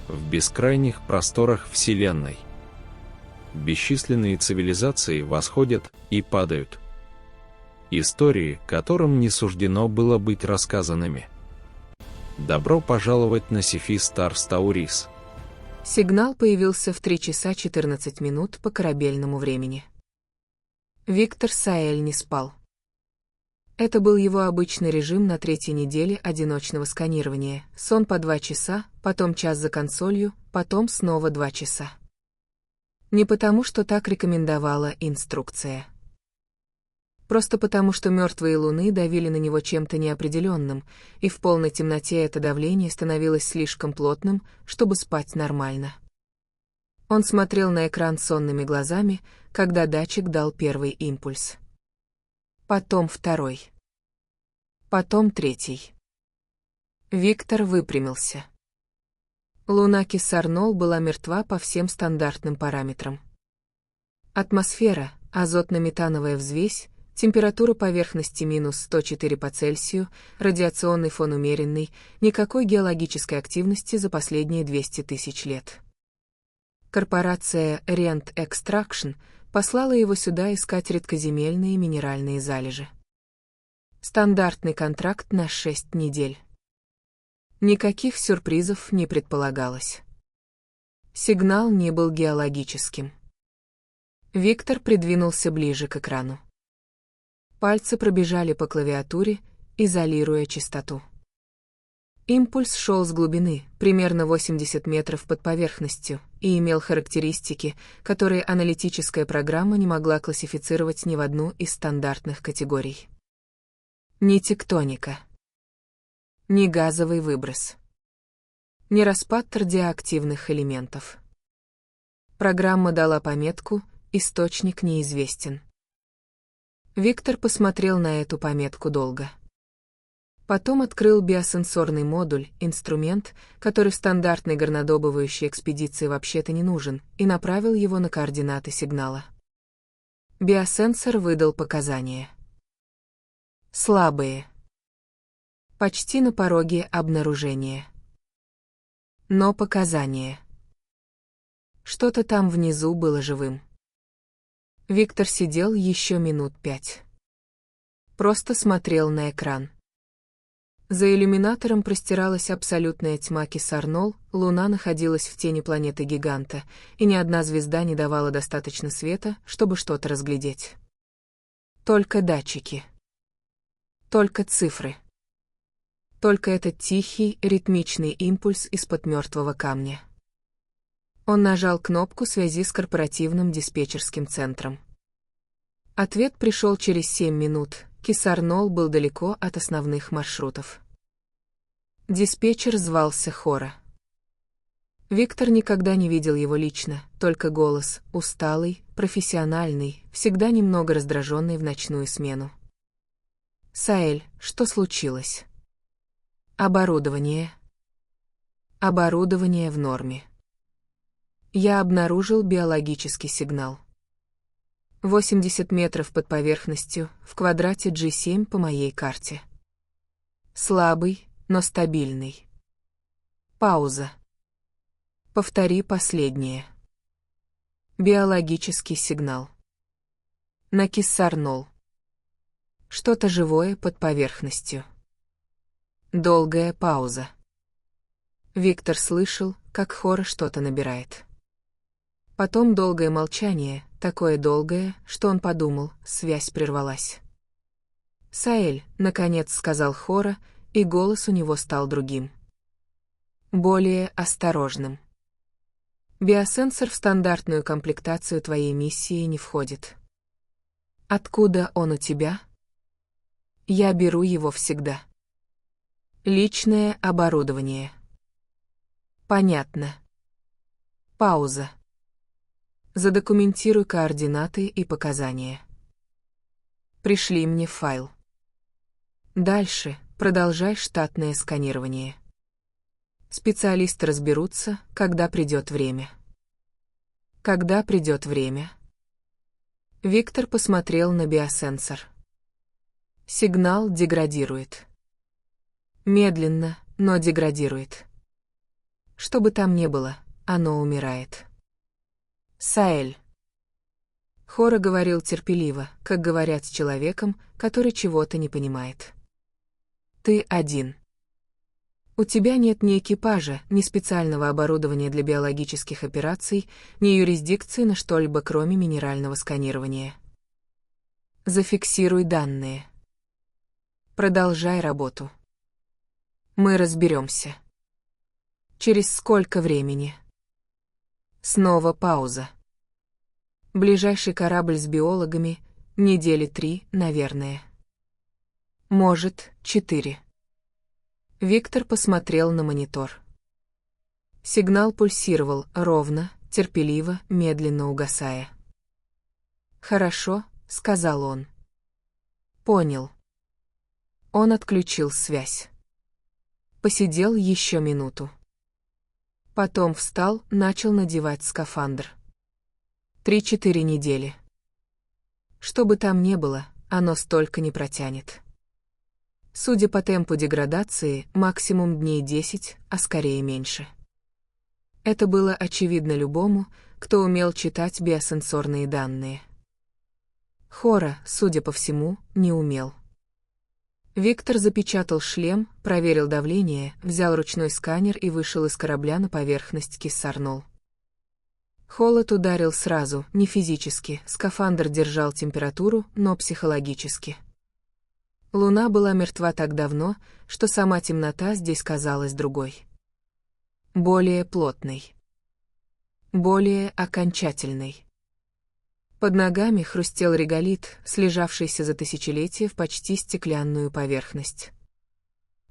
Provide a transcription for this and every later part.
в бескрайних просторах Вселенной. Бесчисленные цивилизации восходят и падают. Истории, которым не суждено было быть рассказанными. Добро пожаловать на Сефи Старс Таурис. Сигнал появился в 3 часа 14 минут по корабельному времени. Виктор Саэль не спал. Это был его обычный режим на 3-й неделе одиночного сканирования. Сон по 2 часа, потом час за консолью, потом снова 2 часа. Не потому, что так рекомендовала инструкция. Просто потому, что мертвые луны давили на него чем-то неопределенным, и в полной темноте это давление становилось слишком плотным, чтобы спать нормально. Он смотрел на экран сонными глазами, когда датчик дал первый импульс. Потом второй. Потом третий. Виктор выпрямился. Луна Киссар-Нол была мертва по всем стандартным параметрам. Атмосфера, азотно-метановая взвесь, температура поверхности минус 104 по Цельсию, радиационный фон умеренный, никакой геологической активности за последние 200 тысяч лет. Корпорация Rent Extraction послала его сюда искать редкоземельные минеральные залежи. Стандартный контракт на 6 недель. Никаких сюрпризов не предполагалось. Сигнал не был геологическим. Виктор придвинулся ближе к экрану. Пальцы пробежали по клавиатуре, изолируя частоту. Импульс шел с глубины, примерно 80 метров под поверхностью, и имел характеристики, которые аналитическая программа не могла классифицировать ни в одну из стандартных категорий. Ни тектоника. Ни газовый выброс. Ни распад радиоактивных элементов. Программа дала пометку «Источник неизвестен». Виктор посмотрел на эту пометку долго. Потом открыл биосенсорный модуль, инструмент, который в стандартной горнодобывающей экспедиции вообще-то не нужен, и направил его на координаты сигнала. Биосенсор выдал показания. Слабые. Почти на пороге обнаружения. Но показания. Что-то там внизу было живым. Виктор сидел еще минут 5. Просто смотрел на экран. За иллюминатором простиралась абсолютная тьма Киссар-Нол, Луна находилась в тени планеты-гиганта, и ни одна звезда не давала достаточно света, чтобы что-то разглядеть. Только датчики. Только цифры. Только этот тихий, ритмичный импульс из-под мертвого камня. Он нажал кнопку связи с корпоративным диспетчерским центром. Ответ пришел через 7 минут. Киссар-Нол был далеко от основных маршрутов. Диспетчер звался Хора. Виктор никогда не видел его лично, только голос, усталый, профессиональный, всегда немного раздраженный в ночную смену. «Саэль, что случилось?» «Оборудование». «Оборудование в норме». Я обнаружил биологический сигнал. 80 метров под поверхностью, в квадрате G7 по моей карте. Слабый, но стабильный. Пауза. Повтори последнее. Биологический сигнал. На Киссар-Нол. Что-то живое под поверхностью. Долгая пауза. Виктор слышал, как Хора что-то набирает. Потом долгое молчание, такое долгое, что он подумал, связь прервалась. «Саэль», — наконец сказал Хора, и голос у него стал другим. Более осторожным. «Биосенсор в стандартную комплектацию твоей миссии не входит». «Откуда он у тебя?» «Я беру его всегда». «Личное оборудование». «Понятно». Пауза. Задокументируй координаты и показания. Пришли мне файл. Дальше продолжай штатное сканирование. Специалисты разберутся, когда придет время. Когда придет время? Виктор посмотрел на биосенсор. Сигнал деградирует. Медленно, но деградирует. Что бы там ни было, оно умирает. Саэль. Хора говорил терпеливо, как говорят с человеком, который чего-то не понимает. Ты один. У тебя нет ни экипажа, ни специального оборудования для биологических операций, ни юрисдикции на что-либо, кроме минерального сканирования. Зафиксируй данные. Продолжай работу. Мы разберемся. Через сколько времени? Снова пауза. Ближайший корабль с биологами, недели 3, наверное. Может, 4. Виктор посмотрел на монитор. Сигнал пульсировал ровно, терпеливо, медленно угасая. «Хорошо», — сказал он. «Понял». Он отключил связь. Посидел еще минуту. Потом встал, начал надевать скафандр. 3-4 недели. Что бы там ни было, оно столько не протянет. Судя по темпу деградации, максимум дней 10, а скорее меньше. Это было очевидно любому, кто умел читать биосенсорные данные. Хора, судя по всему, не умел. Виктор запечатал шлем, проверил давление, взял ручной сканер и вышел из корабля на поверхность Киссар-Нол. Холод ударил сразу, не физически, скафандр держал температуру, но психологически. Луна была мертва так давно, что сама темнота здесь казалась другой. Более плотной. Более окончательной. Под ногами хрустел реголит, слежавшийся за тысячелетия в почти стеклянную поверхность.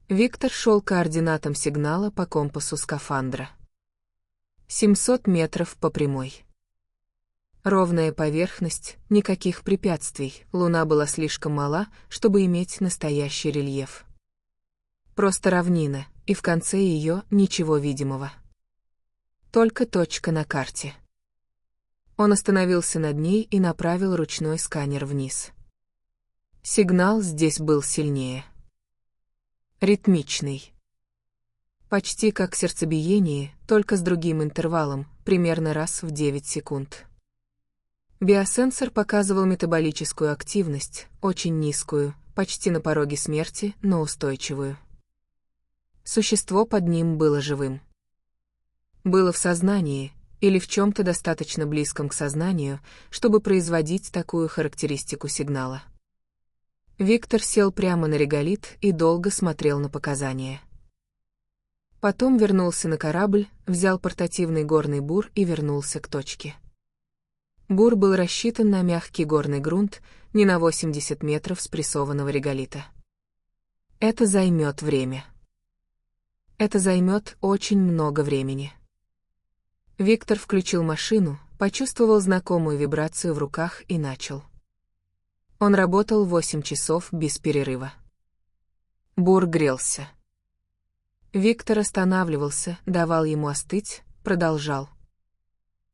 Виктор шел координатам сигнала по компасу скафандра. 700 метров по прямой. Ровная поверхность, никаких препятствий, Луна была слишком мала, чтобы иметь настоящий рельеф. Просто равнина, и в конце ее ничего видимого. Только точка на карте. Он остановился над ней и направил ручной сканер вниз. Сигнал здесь был сильнее. Ритмичный. Почти как сердцебиение, только с другим интервалом, примерно раз в 9 секунд. Биосенсор показывал метаболическую активность, очень низкую, почти на пороге смерти, но устойчивую. Существо под ним было живым. Было в сознании, или в чем-то достаточно близком к сознанию, чтобы производить такую характеристику сигнала. Виктор сел прямо на реголит и долго смотрел на показания. Потом вернулся на корабль, взял портативный горный бур и вернулся к точке. Бур был рассчитан на мягкий горный грунт, не на 80 метров спрессованного реголита. Это займет время. Это займет очень много времени. Виктор включил машину, почувствовал знакомую вибрацию в руках и начал. Он работал 8 часов без перерыва. Бур грелся. Виктор останавливался, давал ему остыть, продолжал.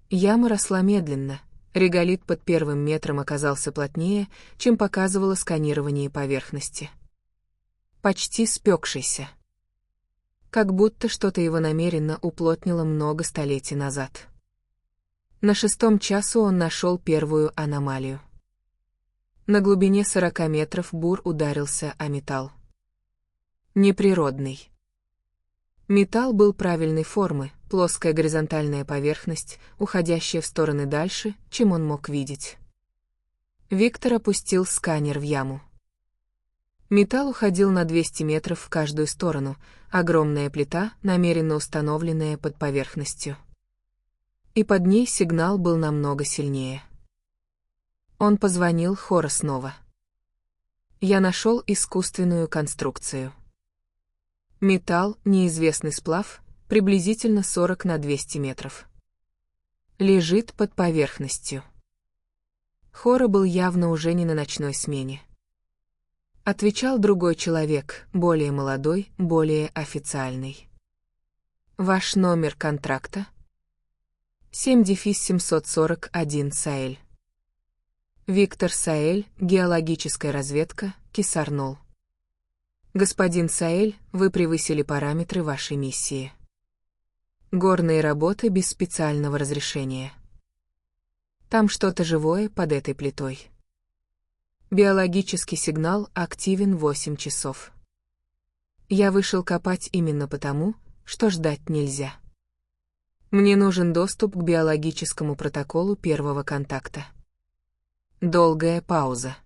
Яма росла медленно, реголит под первым метром оказался плотнее, чем показывало сканирование поверхности. Почти спекшийся. Как будто что-то его намеренно уплотнило много столетий назад. На 6-м часу он нашел первую аномалию. На глубине 40 метров бур ударился о металл. Неприродный. Металл был правильной формы, плоская горизонтальная поверхность, уходящая в стороны дальше, чем он мог видеть. Виктор опустил сканер в яму. Металл уходил на 200 метров в каждую сторону, огромная плита, намеренно установленная под поверхностью. И под ней сигнал был намного сильнее. Он позвонил Хора снова. Я нашел искусственную конструкцию. Металл, неизвестный сплав, приблизительно 40 на 200 метров. Лежит под поверхностью. Хора был явно уже не на ночной смене. Отвечал другой человек, более молодой, более официальный. Ваш номер контракта? 7-741 Саэль. Виктор Саэль, геологическая разведка, Киссар-Нол. Господин Саэль, вы превысили параметры вашей миссии. Горные работы без специального разрешения. Там что-то живое под этой плитой. Биологический сигнал активен 8 часов. Я вышел копать именно потому, что ждать нельзя. Мне нужен доступ к биологическому протоколу первого контакта. Долгая пауза.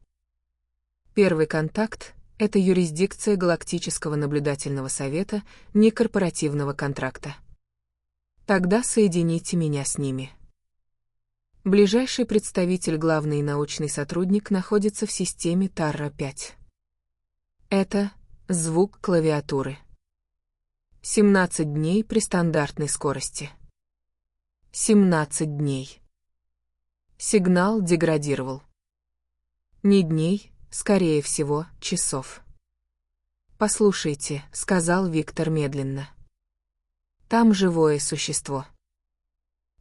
Первый контакт — это юрисдикция Галактического наблюдательного совета некорпоративного контракта. Тогда соедините меня с ними. Ближайший представитель, главный научный сотрудник, находится в системе Тарра-5. Это звук клавиатуры. 17 дней при стандартной скорости. 17 дней. Сигнал деградировал. Не дней, скорее всего, часов. «Послушайте», — сказал Виктор медленно. «Там живое существо.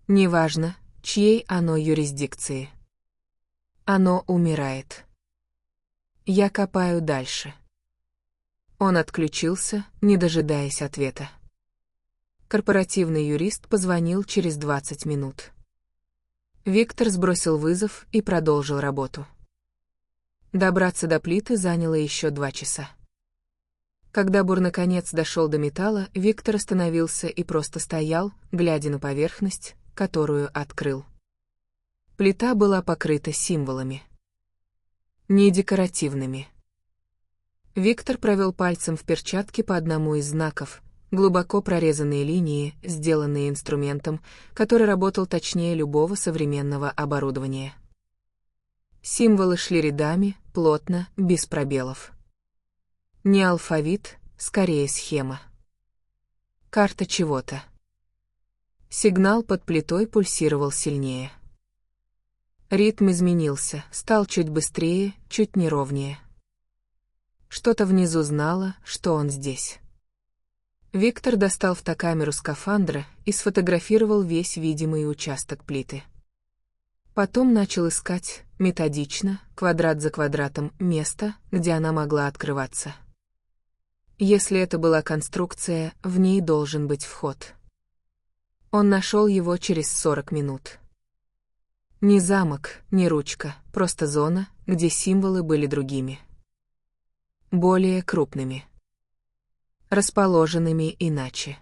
Неважно, чьей оно юрисдикции. Оно умирает. Я копаю дальше». Он отключился, не дожидаясь ответа. Корпоративный юрист позвонил через 20 минут. Виктор сбросил вызов и продолжил работу. Добраться до плиты заняло еще 2 часа. Когда бур наконец дошел до металла, Виктор остановился и просто стоял, глядя на поверхность, которую открыл. Плита была покрыта символами. Не декоративными. Виктор провел пальцем в перчатке по одному из знаков, глубоко прорезанные линии, сделанные инструментом, который работал точнее любого современного оборудования. Символы шли рядами, плотно, без пробелов. Не алфавит, скорее схема. Карта чего-то. Сигнал под плитой пульсировал сильнее. Ритм изменился, стал чуть быстрее, чуть неровнее. Что-то внизу знало, что он здесь. Виктор достал фотокамеру скафандра и сфотографировал весь видимый участок плиты. Потом начал искать, методично, квадрат за квадратом, место, где она могла открываться. Если это была конструкция, в ней должен быть вход. Он нашел его через 40 минут. Ни замок, ни ручка, просто зона, где символы были другими. Более крупными. Расположенными иначе.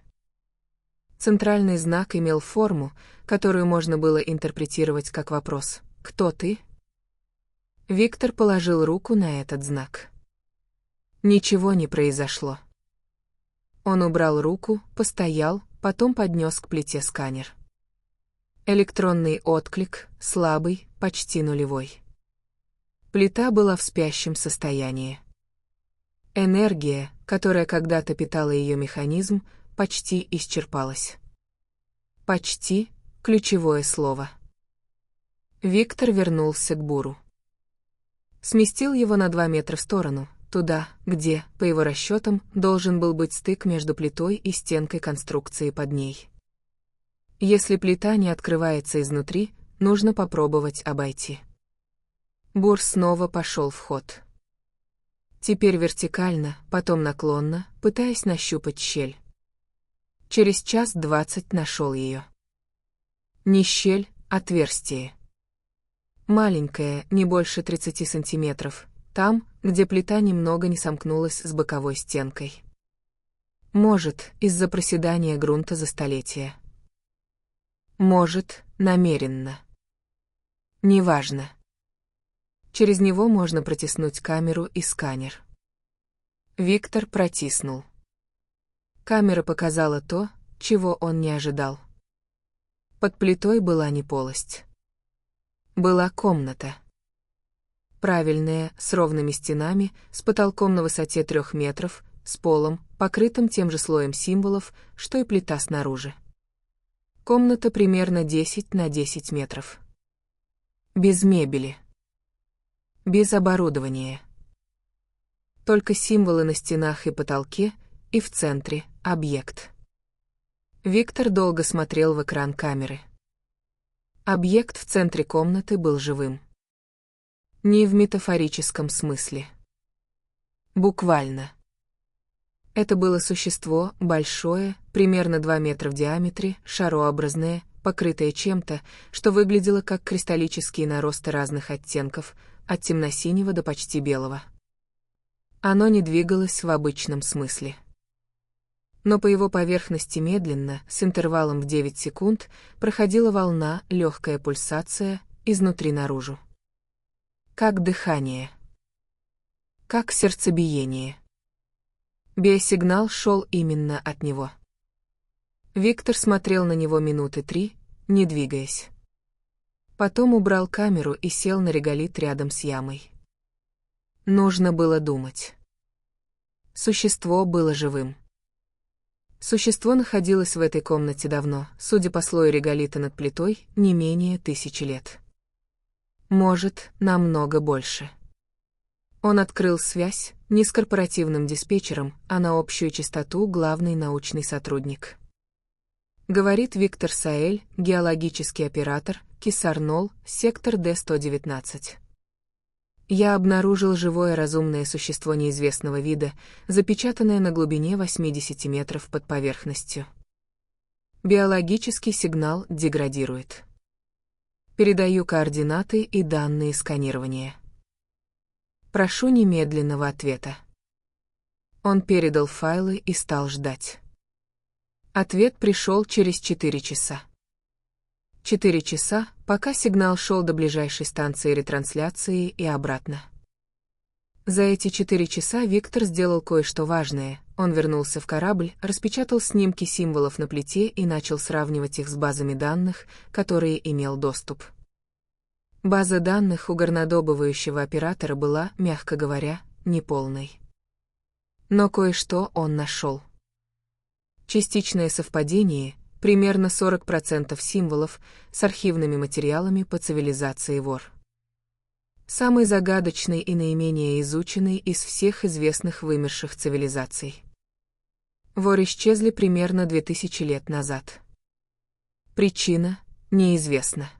Центральный знак имел форму, которую можно было интерпретировать как вопрос «Кто ты?». Виктор положил руку на этот знак. Ничего не произошло. Он убрал руку, постоял, потом поднес к плите сканер. Электронный отклик, слабый, почти нулевой. Плита была в спящем состоянии. Энергия, которая когда-то питала ее механизм, почти исчерпалась. Почти — ключевое слово. Виктор вернулся к буру. Сместил его на 2 метра в сторону, туда, где, по его расчетам, должен был быть стык между плитой и стенкой конструкции под ней. Если плита не открывается изнутри, нужно попробовать обойти. Бур снова пошел в ход. Теперь вертикально, потом наклонно, пытаясь нащупать щель. Через 1:20 нашел ее. Не щель, отверстие. Маленькое, не больше 30 сантиметров, там, где плита немного не сомкнулась с боковой стенкой. Может, из-за проседания грунта за столетия. Может, намеренно. Неважно. Через него можно протиснуть камеру и сканер. Виктор протиснул. Камера показала то, чего он не ожидал. Под плитой была не полость. Была комната. Правильная, с ровными стенами, с потолком на высоте 3 метров, с полом, покрытым тем же слоем символов, что и плита снаружи. Комната примерно 10 на 10 метров. Без мебели. Без оборудования. Только символы на стенах и потолке, и в центре — объект. Виктор долго смотрел в экран камеры. Объект в центре комнаты был живым. Не в метафорическом смысле. Буквально. Это было существо, большое, примерно 2 метра в диаметре, шарообразное, покрытое чем-то, что выглядело как кристаллические наросты разных оттенков, от темно-синего до почти белого. Оно не двигалось в обычном смысле. Но по его поверхности медленно, с интервалом в 9 секунд, проходила волна, легкая пульсация, изнутри наружу. Как дыхание. Как сердцебиение. Биосигнал шел именно от него. Виктор смотрел на него минуты 3, не двигаясь. Потом убрал камеру и сел на реголит рядом с ямой. Нужно было думать. Существо было живым. Существо находилось в этой комнате давно, судя по слою реголита над плитой, не менее 1000 лет. Может, намного больше. Он открыл связь, не с корпоративным диспетчером, а на общую частоту главный научный сотрудник. Говорит Виктор Саэль, геологический оператор, Кисарнол, сектор Д-119. Я обнаружил живое разумное существо неизвестного вида, запечатанное на глубине 80 метров под поверхностью. Биологический сигнал деградирует. Передаю координаты и данные сканирования. Прошу немедленного ответа. Он передал файлы и стал ждать. Ответ пришел через 4 часа. 4 часа, пока сигнал шел до ближайшей станции ретрансляции и обратно. За эти 4 часа Виктор сделал кое-что важное. Он вернулся в корабль, распечатал снимки символов на плите и начал сравнивать их с базами данных, которые имел доступ. База данных у горнодобывающего оператора была, мягко говоря, неполной. Но кое-что он нашел. Частичное совпадение, примерно 40% символов, с архивными материалами по цивилизации Вор. Самый загадочный и наименее изученный из всех известных вымерших цивилизаций. Вор исчезли примерно 2000 лет назад. Причина неизвестна.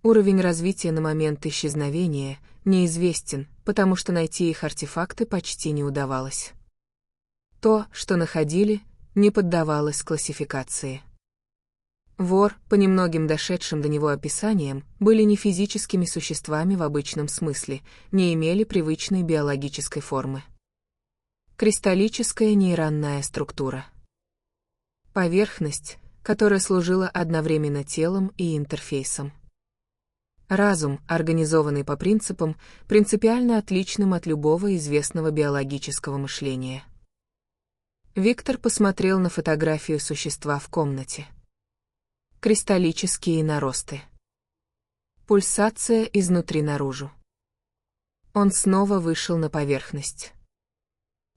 Уровень развития на момент исчезновения неизвестен, потому что найти их артефакты почти не удавалось. То, что находили, не поддавалось классификации. Вор, по немногим дошедшим до него описаниям, были не физическими существами в обычном смысле, не имели привычной биологической формы. Кристаллическая нейронная структура. Поверхность, которая служила одновременно телом и интерфейсом. Разум, организованный по принципам, принципиально отличным от любого известного биологического мышления. Виктор посмотрел на фотографию существа в комнате. Кристаллические наросты. Пульсация изнутри наружу. Он снова вышел на поверхность.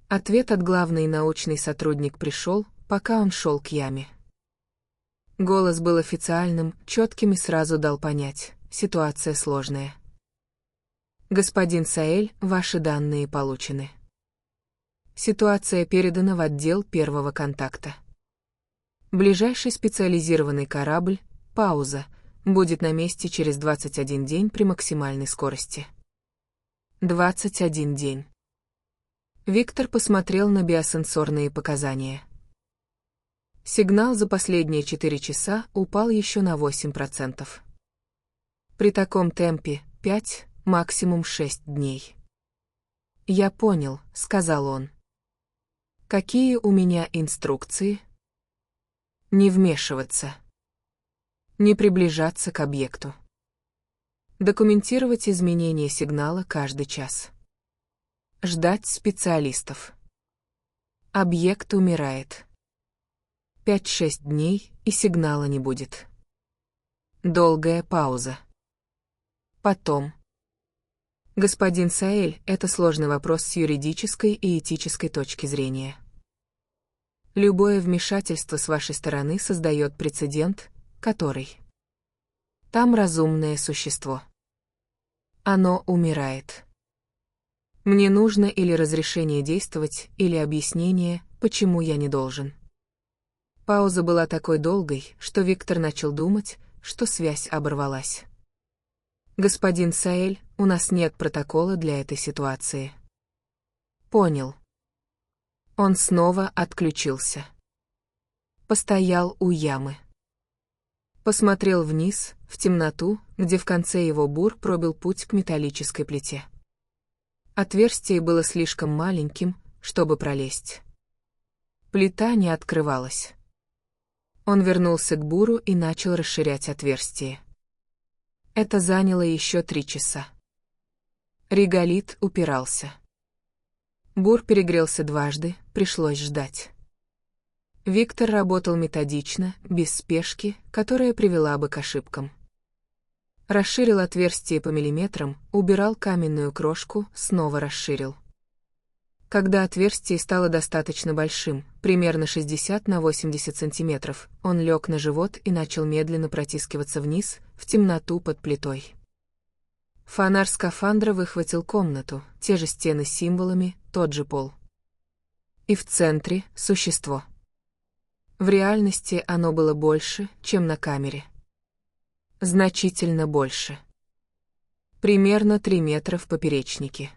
Ответ от главный научный сотрудник пришел, пока он шел к яме. Голос был официальным, четким и сразу дал понять, ситуация сложная. Господин Саэль, ваши данные получены. Ситуация передана в отдел первого контакта. Ближайший специализированный корабль, пауза, будет на месте через 21 день при максимальной скорости. 21 день. Виктор посмотрел на биосенсорные показания. Сигнал за последние 4 часа упал еще на 8%. При таком темпе 5, максимум 6 дней. «Я понял», — сказал он. «Какие у меня инструкции?» Не вмешиваться. Не приближаться к объекту. Документировать изменения сигнала каждый час. Ждать специалистов. Объект умирает. 5-6 дней, и сигнала не будет. Долгая пауза. Потом. Господин Саэль, это сложный вопрос с юридической и этической точки зрения. Любое вмешательство с вашей стороны создает прецедент, который... Там разумное существо. Оно умирает. Мне нужно или разрешение действовать, или объяснение, почему я не должен. Пауза была такой долгой, что Виктор начал думать, что связь оборвалась. Господин Саэль, у нас нет протокола для этой ситуации. Понял. Он снова отключился. Постоял у ямы. Посмотрел вниз, в темноту, где в конце его бур пробил путь к металлической плите. Отверстие было слишком маленьким, чтобы пролезть. Плита не открывалась. Он вернулся к буру и начал расширять отверстие. Это заняло еще 3 часа. Реголит упирался. Бур перегрелся дважды, пришлось ждать. Виктор работал методично, без спешки, которая привела бы к ошибкам. Расширил отверстие по миллиметрам, убирал каменную крошку, снова расширил. Когда отверстие стало достаточно большим, примерно 60 на 80 сантиметров, он лег на живот и начал медленно протискиваться вниз, в темноту под плитой. Фонарь скафандра выхватил комнату, те же стены с символами, тот же пол. И в центре — существо. В реальности оно было больше, чем на камере. Значительно больше. Примерно 3 метра в поперечнике.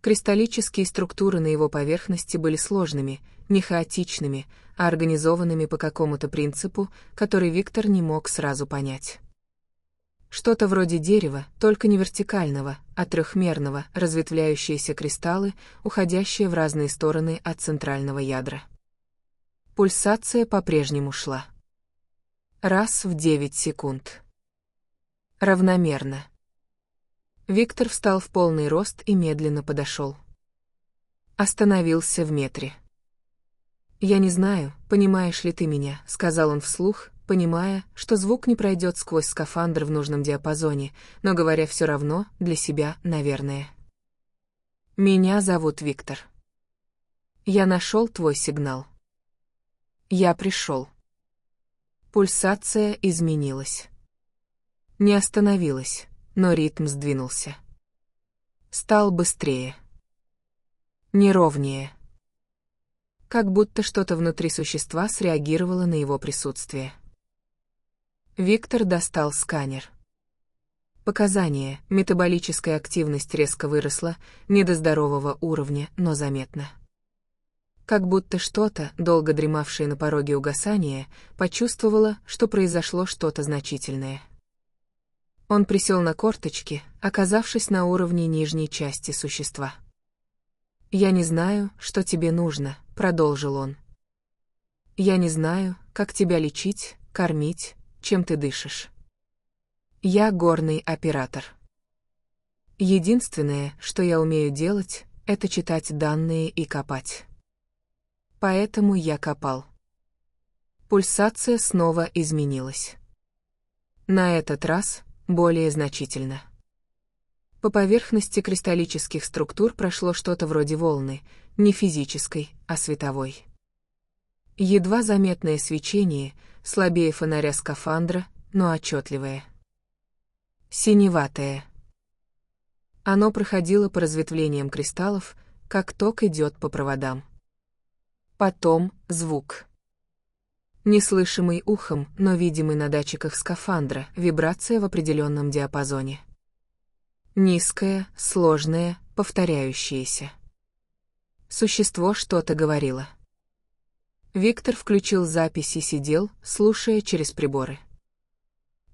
Кристаллические структуры на его поверхности были сложными, не хаотичными, а организованными по какому-то принципу, который Виктор не мог сразу понять. Что-то вроде дерева, только не вертикального, а трехмерного, разветвляющиеся кристаллы, уходящие в разные стороны от центрального ядра. Пульсация по-прежнему шла. Раз в 9 секунд. Равномерно. Виктор встал в полный рост и медленно подошел. Остановился в метре. «Я не знаю, понимаешь ли ты меня», — сказал он вслух, понимая, что звук не пройдет сквозь скафандр в нужном диапазоне, но говоря все равно, для себя, наверное. «Меня зовут Виктор. Я нашел твой сигнал. Я пришел». Пульсация изменилась. Не остановилась, но ритм сдвинулся. Стал быстрее. Неровнее. Как будто что-то внутри существа среагировало на его присутствие. Виктор достал сканер. Показания: метаболическая активность резко выросла, не до здорового уровня, но заметно. Как будто что-то, долго дремавшее на пороге угасания, почувствовало, что произошло что-то значительное. Он присел на корточки, оказавшись на уровне нижней части существа. «Я не знаю, что тебе нужно», — продолжил он. «Я не знаю, как тебя лечить, кормить, чем ты дышишь. Я горный оператор. Единственное, что я умею делать, это читать данные и копать. Поэтому я копал». Пульсация снова изменилась. На этот раз более значительно. По поверхности кристаллических структур прошло что-то вроде волны, не физической, а световой. Едва заметное свечение, слабее фонаря скафандра, но отчетливое. Синеватое. Оно проходило по разветвлениям кристаллов, как ток идет по проводам. Потом звук. Неслышимый ухом, но видимый на датчиках скафандра, вибрация в определенном диапазоне. Низкая, сложная, повторяющаяся. Существо что-то говорило. Виктор включил запись и сидел, слушая через приборы.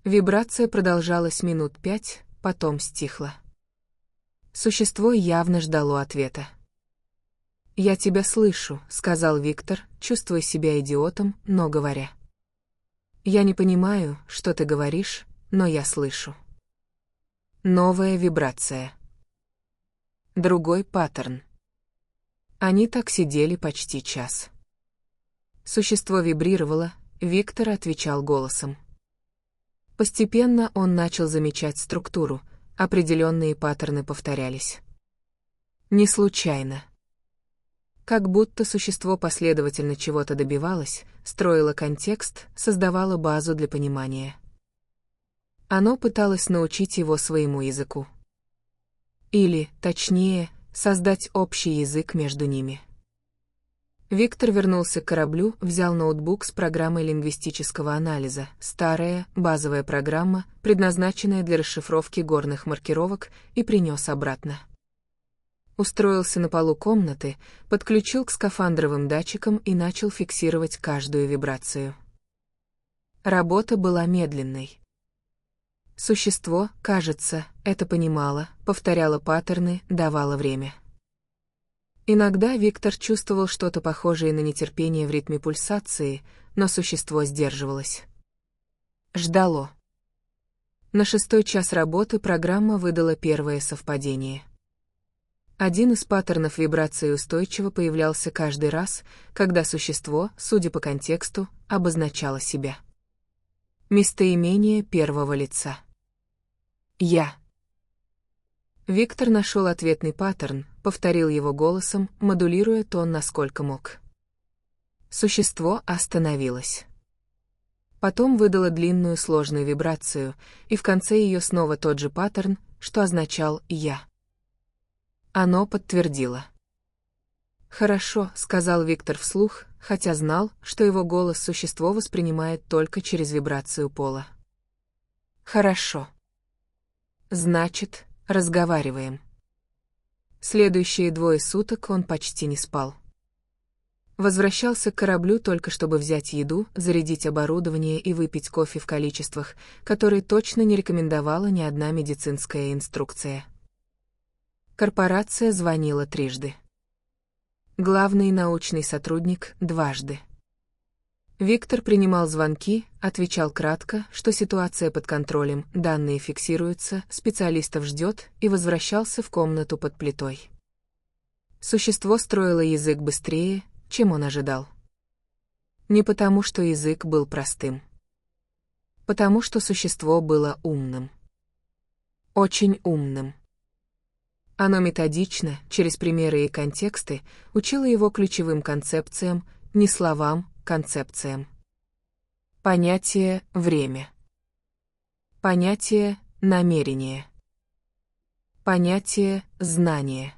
Вибрация продолжалась минут 5, потом стихла. Существо явно ждало ответа. «Я тебя слышу», — сказал Виктор, чувствуя себя идиотом, но говоря. «Я не понимаю, что ты говоришь, но я слышу». Новая вибрация. Другой паттерн. Они так сидели почти час. Существо вибрировало, Виктор отвечал голосом. Постепенно он начал замечать структуру, определенные паттерны повторялись. Не случайно. Как будто существо последовательно чего-то добивалось, строило контекст, создавало базу для понимания. Оно пыталось научить его своему языку. Или, точнее, создать общий язык между ними. Виктор вернулся к кораблю, взял ноутбук с программой лингвистического анализа, старая, базовая программа, предназначенная для расшифровки горных маркировок, и принес обратно. устроился на полу комнаты, подключил к скафандровым датчикам и начал фиксировать каждую вибрацию. Работа была медленной. Существо, кажется, это понимало, повторяло паттерны, давало время. Иногда Виктор чувствовал что-то похожее на нетерпение в ритме пульсации, но существо сдерживалось. Ждало. На 6-й час работы программа выдала первое совпадение. Один из паттернов вибрации устойчиво появлялся каждый раз, когда существо, судя по контексту, обозначало себя. Местоимение первого лица. «Я». Виктор нашел ответный паттерн, повторил его голосом, модулируя тон насколько мог. Существо остановилось. Потом выдало длинную сложную вибрацию, и в конце ее снова тот же паттерн, что означал «я». Оно подтвердило. «Хорошо», — сказал Виктор вслух, хотя знал, что его голос существо воспринимает только через вибрацию пола. «Хорошо. Значит, разговариваем». Следующие 2 суток он почти не спал. Возвращался к кораблю только чтобы взять еду, зарядить оборудование и выпить кофе в количествах, которые точно не рекомендовала ни одна медицинская инструкция. Корпорация звонила 3. Главный научный сотрудник 2. Виктор принимал звонки, отвечал кратко, что ситуация под контролем, данные фиксируются, специалистов ждет, и возвращался в комнату под плитой. Существо строило язык быстрее, чем он ожидал. Не потому, что язык был простым. Потому что существо было умным. Очень умным. Оно методично, через примеры и контексты, учило его ключевым концепциям, не словам, концепциям. Понятие «время». Понятие «намерение». Понятие «знание».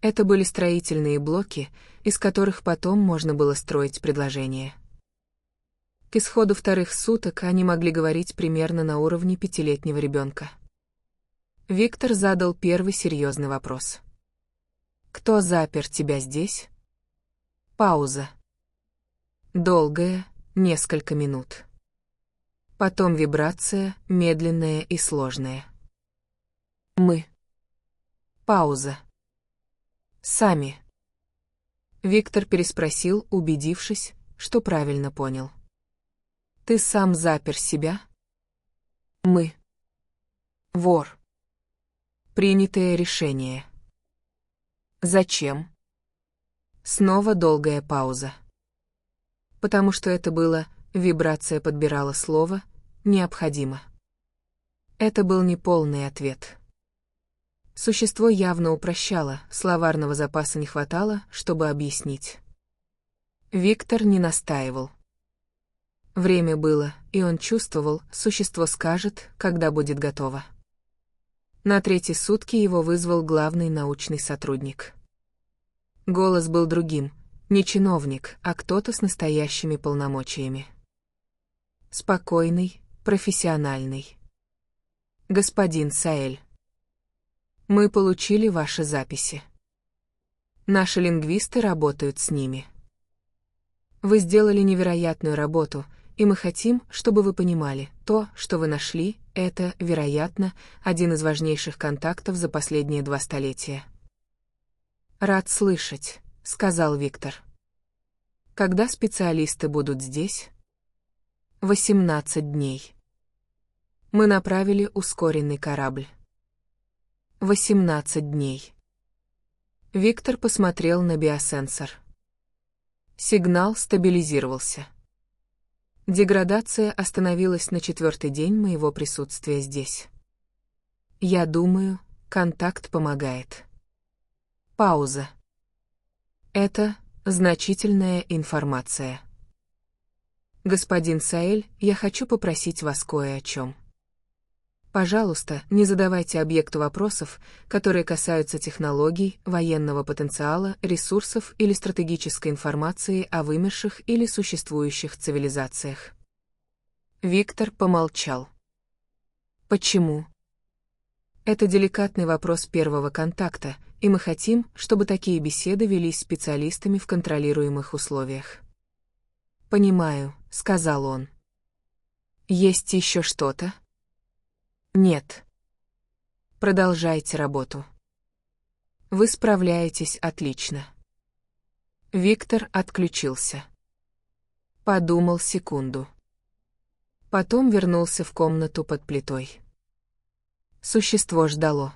Это были строительные блоки, из которых потом можно было строить предложения. К исходу 2 суток они могли говорить примерно на уровне 5-летнего ребенка. Виктор задал первый серьезный вопрос. «Кто запер тебя здесь?» Пауза. Долгая, несколько минут. Потом вибрация, медленная и сложная. «Мы». Пауза. «Сами». Виктор переспросил, убедившись, что правильно понял. «Ты сам запер себя?» «Мы». «Вор». Принятое решение. Зачем? Снова долгая пауза. Потому что это было, вибрация подбирала слово, необходимо. Это был неполный ответ. Существо явно упрощало, словарного запаса не хватало, чтобы объяснить. Виктор не настаивал. Время было, и он чувствовал, существо скажет, когда будет готово. На 3-й сутки его вызвал главный научный сотрудник. Голос был другим, не чиновник, а кто-то с настоящими полномочиями. Спокойный, профессиональный. «Господин Саэль, мы получили ваши записи. Наши лингвисты работают с ними. Вы сделали невероятную работу, и мы хотим, чтобы вы понимали, то, что вы нашли, это, вероятно, один из важнейших контактов за последние 2 столетия. «Рад слышать», — сказал Виктор. «Когда специалисты будут здесь?» 18 дней. Мы направили ускоренный корабль. 18 дней. Виктор посмотрел на биосенсор. Сигнал стабилизировался. Деградация остановилась на 4-й день моего присутствия здесь. Я думаю, контакт помогает. Пауза. Это значительная информация. Господин Саэль, я хочу попросить вас кое о чем. Пожалуйста, не задавайте объекту вопросов, которые касаются технологий, военного потенциала, ресурсов или стратегической информации о вымерших или существующих цивилизациях. Виктор помолчал. Почему? Это деликатный вопрос первого контакта, и мы хотим, чтобы такие беседы велись специалистами в контролируемых условиях. «Понимаю», — сказал он. «Есть еще что-то?» «Нет». «Продолжайте работу. Вы справляетесь отлично». Виктор отключился. Подумал секунду. Потом вернулся в комнату под плитой. Существо ждало.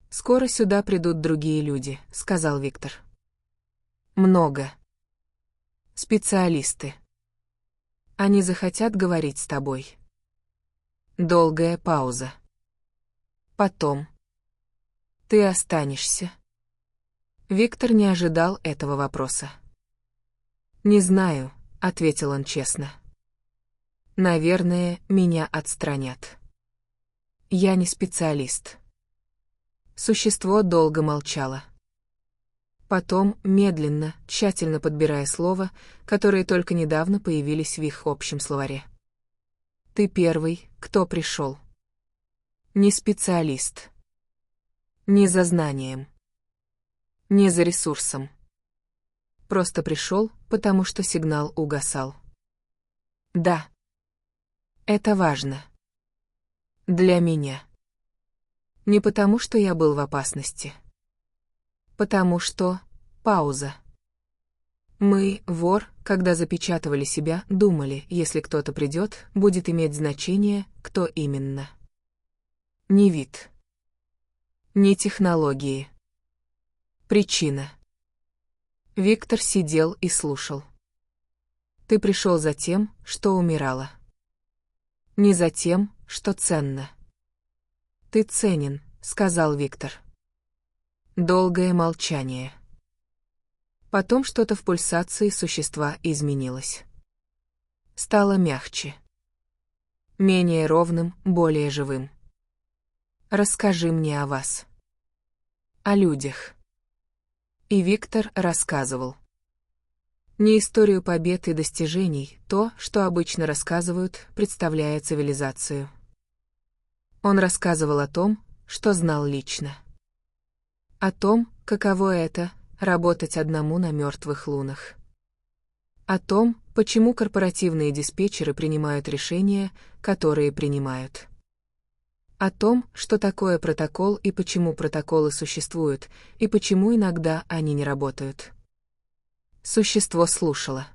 «Скоро сюда придут другие люди», — сказал Виктор. «Много. Специалисты. Они захотят говорить с тобой». Долгая пауза. Потом. «Ты останешься?» Виктор не ожидал этого вопроса. «Не знаю», — ответил он честно. «Наверное, меня отстранят. Я не специалист». Существо долго молчало. Потом, медленно, тщательно подбирая слова, которые только недавно появились в их общем словаре. «Ты первый, кто пришел. Не специалист. Не за знанием. Не за ресурсом. Просто пришел, потому что сигнал угасал. Да. Это важно. Для меня. Не потому, что я был в опасности. Потому что... Пауза. Мы, вор, когда запечатывали себя, думали, если кто-то придет, будет иметь значение, кто именно. Не вид. Не технологии. Причина. Виктор сидел и слушал. Ты пришел за тем, что умирало. Не за тем, что ценно. Ты ценен, сказал Виктор. Долгое молчание. Потом что-то в пульсации существа изменилось. Стало мягче. Менее ровным, более живым. Расскажи мне о вас. О людях. И Виктор рассказывал. Не историю побед и достижений, то, что обычно рассказывают, представляя цивилизацию. Он рассказывал о том, что знал лично. О том, каково это — работать одному на мертвых лунах. О том, почему корпоративные диспетчеры принимают решения, которые принимают. О том, что такое протокол и почему протоколы существуют, и почему иногда они не работают. Существо слушало.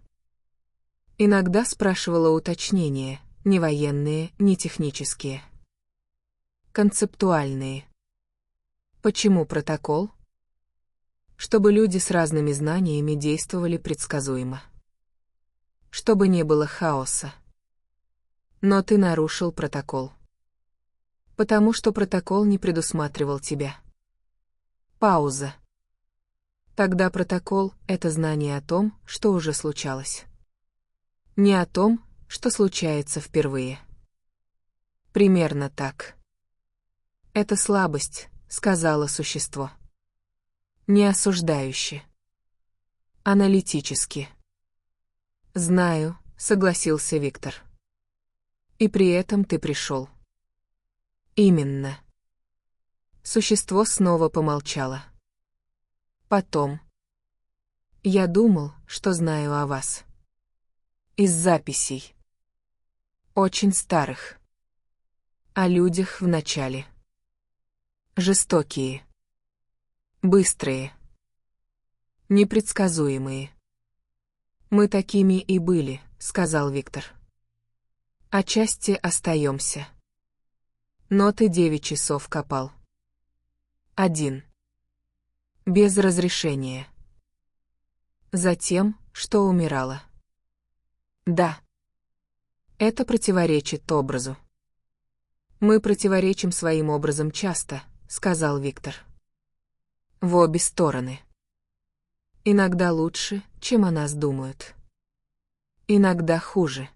Иногда спрашивало уточнения, не военные, не технические. Концептуальные. Почему протокол? Чтобы люди с разными знаниями действовали предсказуемо. Чтобы не было хаоса. Но ты нарушил протокол. Потому что протокол не предусматривал тебя. Пауза. Тогда протокол — это знание о том, что уже случалось. Не о том, что случается впервые. Примерно так. «Это слабость», — сказала существо. Не осуждающе. Аналитически. «Знаю», — согласился Виктор. «И при этом ты пришел». «Именно». Существо снова помолчало. Потом. «Я думал, что знаю о вас. Из записей. Очень старых. О людях в начале. Жестокие. Быстрые. Непредсказуемые. Мы такими и были», — сказал Виктор. «Отчасти остаемся. Но ты 9 часов копал. 1. Без разрешения. Затем, что умирало. Да. Это противоречит образу. Мы противоречим своим образом часто, сказал Виктор. В обе стороны. Иногда лучше, чем о нас думают. Иногда хуже.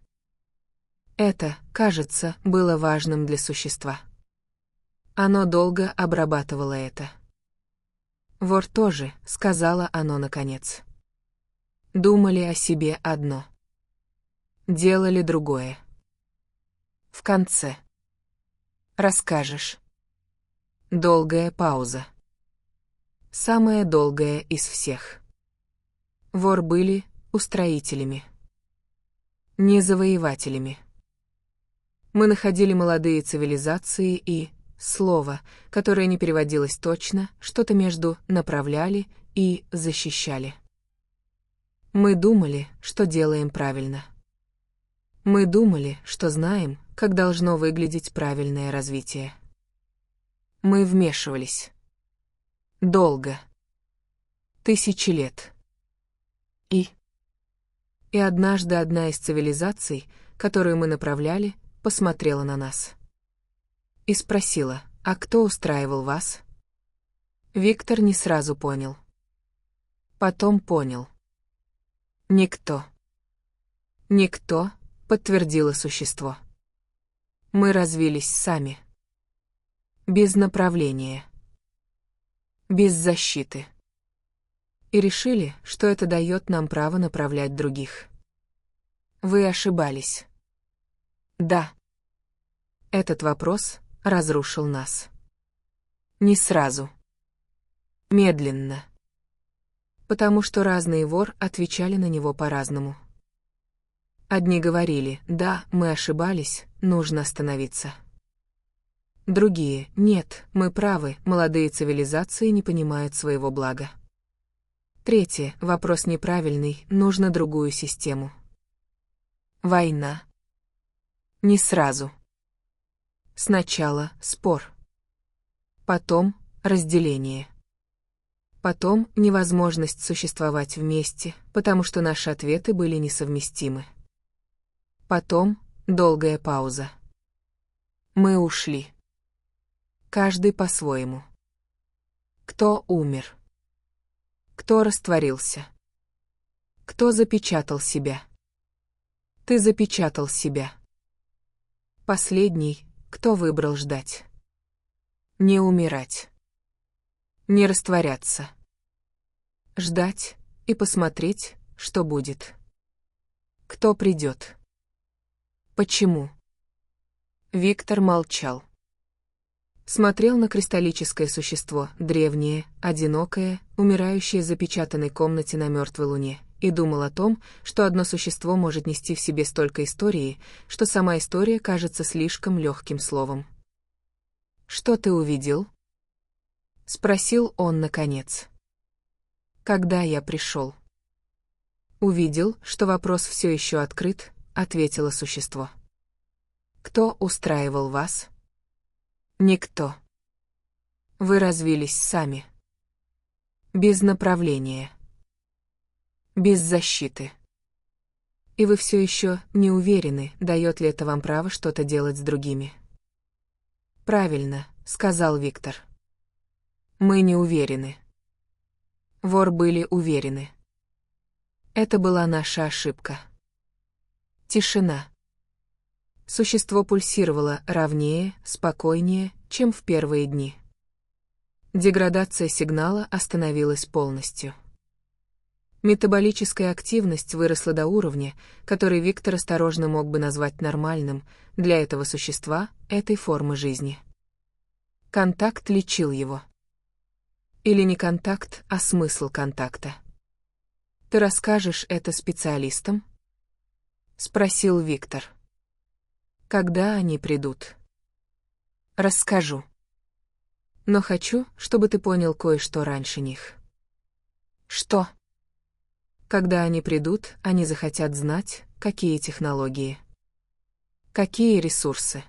Это, кажется, было важным для существа. Оно долго обрабатывало это. Вор тоже, сказала оно наконец. Думали о себе одно. Делали другое. В конце. Расскажешь. Долгая пауза. Самая долгая из всех. Вор были устроителями. Не завоевателями. Мы находили молодые цивилизации и слово, которое не переводилось точно, что-то между «направляли» и «защищали». Мы думали, что делаем правильно. Мы думали, что знаем, как должно выглядеть правильное развитие. Мы вмешивались. Долго. Тысячи лет. И однажды одна из цивилизаций, которую мы направляли, посмотрела на нас. И спросила, а кто устраивал вас? Виктор не сразу понял. Потом понял. Никто. Никто, подтвердило существо. Мы развились сами. Без направления. Без защиты. И решили, что это дает нам право направлять других. Вы ошибались. Да. Этот вопрос разрушил нас. Не сразу. Медленно. Потому что разные вор отвечали на него по-разному. Одни говорили, да, мы ошибались, нужно остановиться. Другие, нет, мы правы, молодые цивилизации не понимают своего блага. Третье, вопрос неправильный, нужно другую систему. Война. Не сразу. Сначала спор. Потом разделение. Потом невозможность существовать вместе, потому что наши ответы были несовместимы. Потом долгая пауза. Мы ушли. Каждый по-своему. Кто умер? Кто растворился? Кто запечатал себя? Ты запечатал себя. Последний, кто выбрал ждать. Не умирать. Не растворяться. Ждать и посмотреть, что будет. Кто придет? Почему? Виктор молчал. Смотрел на кристаллическое существо, древнее, одинокое, умирающее в запечатанной комнате на мертвой луне, и думал о том, что одно существо может нести в себе столько истории, что сама история кажется слишком легким словом. «Что ты увидел?» — спросил он наконец. «Когда я пришел?» «Увидел, что вопрос все еще открыт», — ответило существо. «Кто устраивал вас?» Никто. Вы развились сами. Без направления. Без защиты. И вы все еще не уверены, дает ли это вам право что-то делать с другими. Правильно, сказал Виктор. Мы не уверены. Вор были уверены. Это была наша ошибка. Тишина. Существо пульсировало ровнее, спокойнее, чем в первые дни. Деградация сигнала остановилась полностью. Метаболическая активность выросла до уровня, который Виктор осторожно мог бы назвать нормальным для этого существа, этой формы жизни. Контакт лечил его. Или не контакт, а смысл контакта. «Ты расскажешь это специалистам?» — спросил Виктор. «Когда они придут?» «Расскажу. Но хочу, чтобы ты понял кое-что раньше них». «Что?» «Когда они придут, они захотят знать, какие технологии. Какие ресурсы.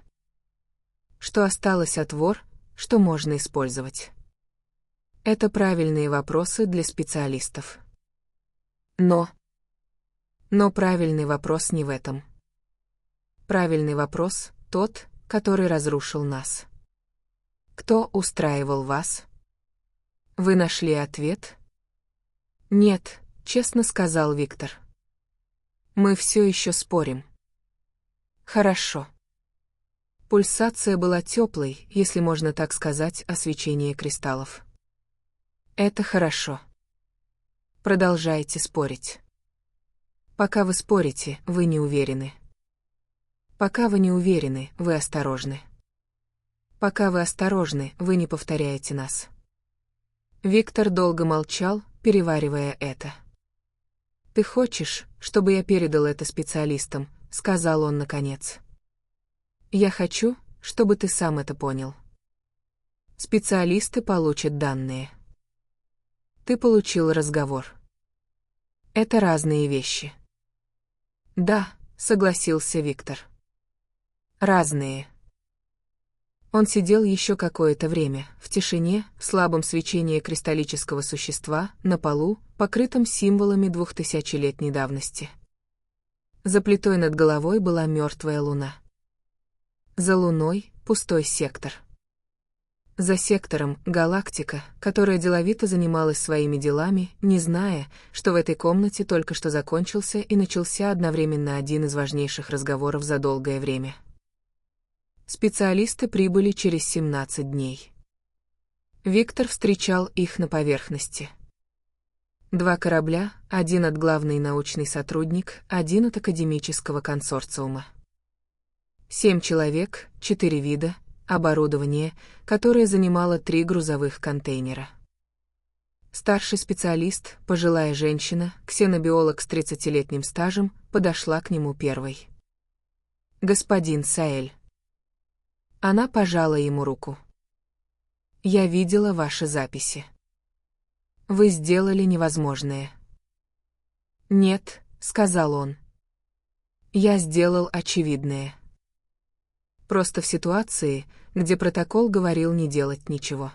Что осталось от вор, что можно использовать. Это правильные вопросы для специалистов. Но правильный вопрос не в этом. Правильный вопрос — тот, который разрушил нас. Кто устраивал вас? Вы нашли ответ? Нет, честно сказал Виктор. Мы все еще спорим. Хорошо. Пульсация была теплой, если можно так сказать, о свечении кристаллов. Это хорошо. Продолжайте спорить. Пока вы спорите, вы не уверены. Пока вы не уверены, вы осторожны. Пока вы осторожны, вы не повторяете нас. Виктор долго молчал, переваривая это. «Ты хочешь, чтобы я передал это специалистам?» — сказал он наконец. «Я хочу, чтобы ты сам это понял. Специалисты получат данные. Ты получил разговор. Это разные вещи». «Да», — согласился Виктор. «Разные». Он сидел еще какое-то время, в тишине, в слабом свечении кристаллического существа, на полу, покрытом символами 2000-летней давности. За плитой над головой была мертвая луна. За луной — пустой сектор. За сектором — галактика, которая деловито занималась своими делами, не зная, что в этой комнате только что закончился и начался одновременно один из важнейших разговоров за долгое время. Специалисты прибыли через 17 дней. Виктор встречал их на поверхности. 2 корабля, один от главный научный сотрудник, один от академического консорциума. 7 человек, 4 вида, оборудование, которое занимало 3 грузовых контейнера. Старший специалист, пожилая женщина, ксенобиолог с 30-летним стажем, подошла к нему первой. «Господин Саэль». Она пожала ему руку. «Я видела ваши записи. Вы сделали невозможное». «Нет», — сказал он. «Я сделал очевидное. Просто в ситуации, где протокол говорил не делать ничего».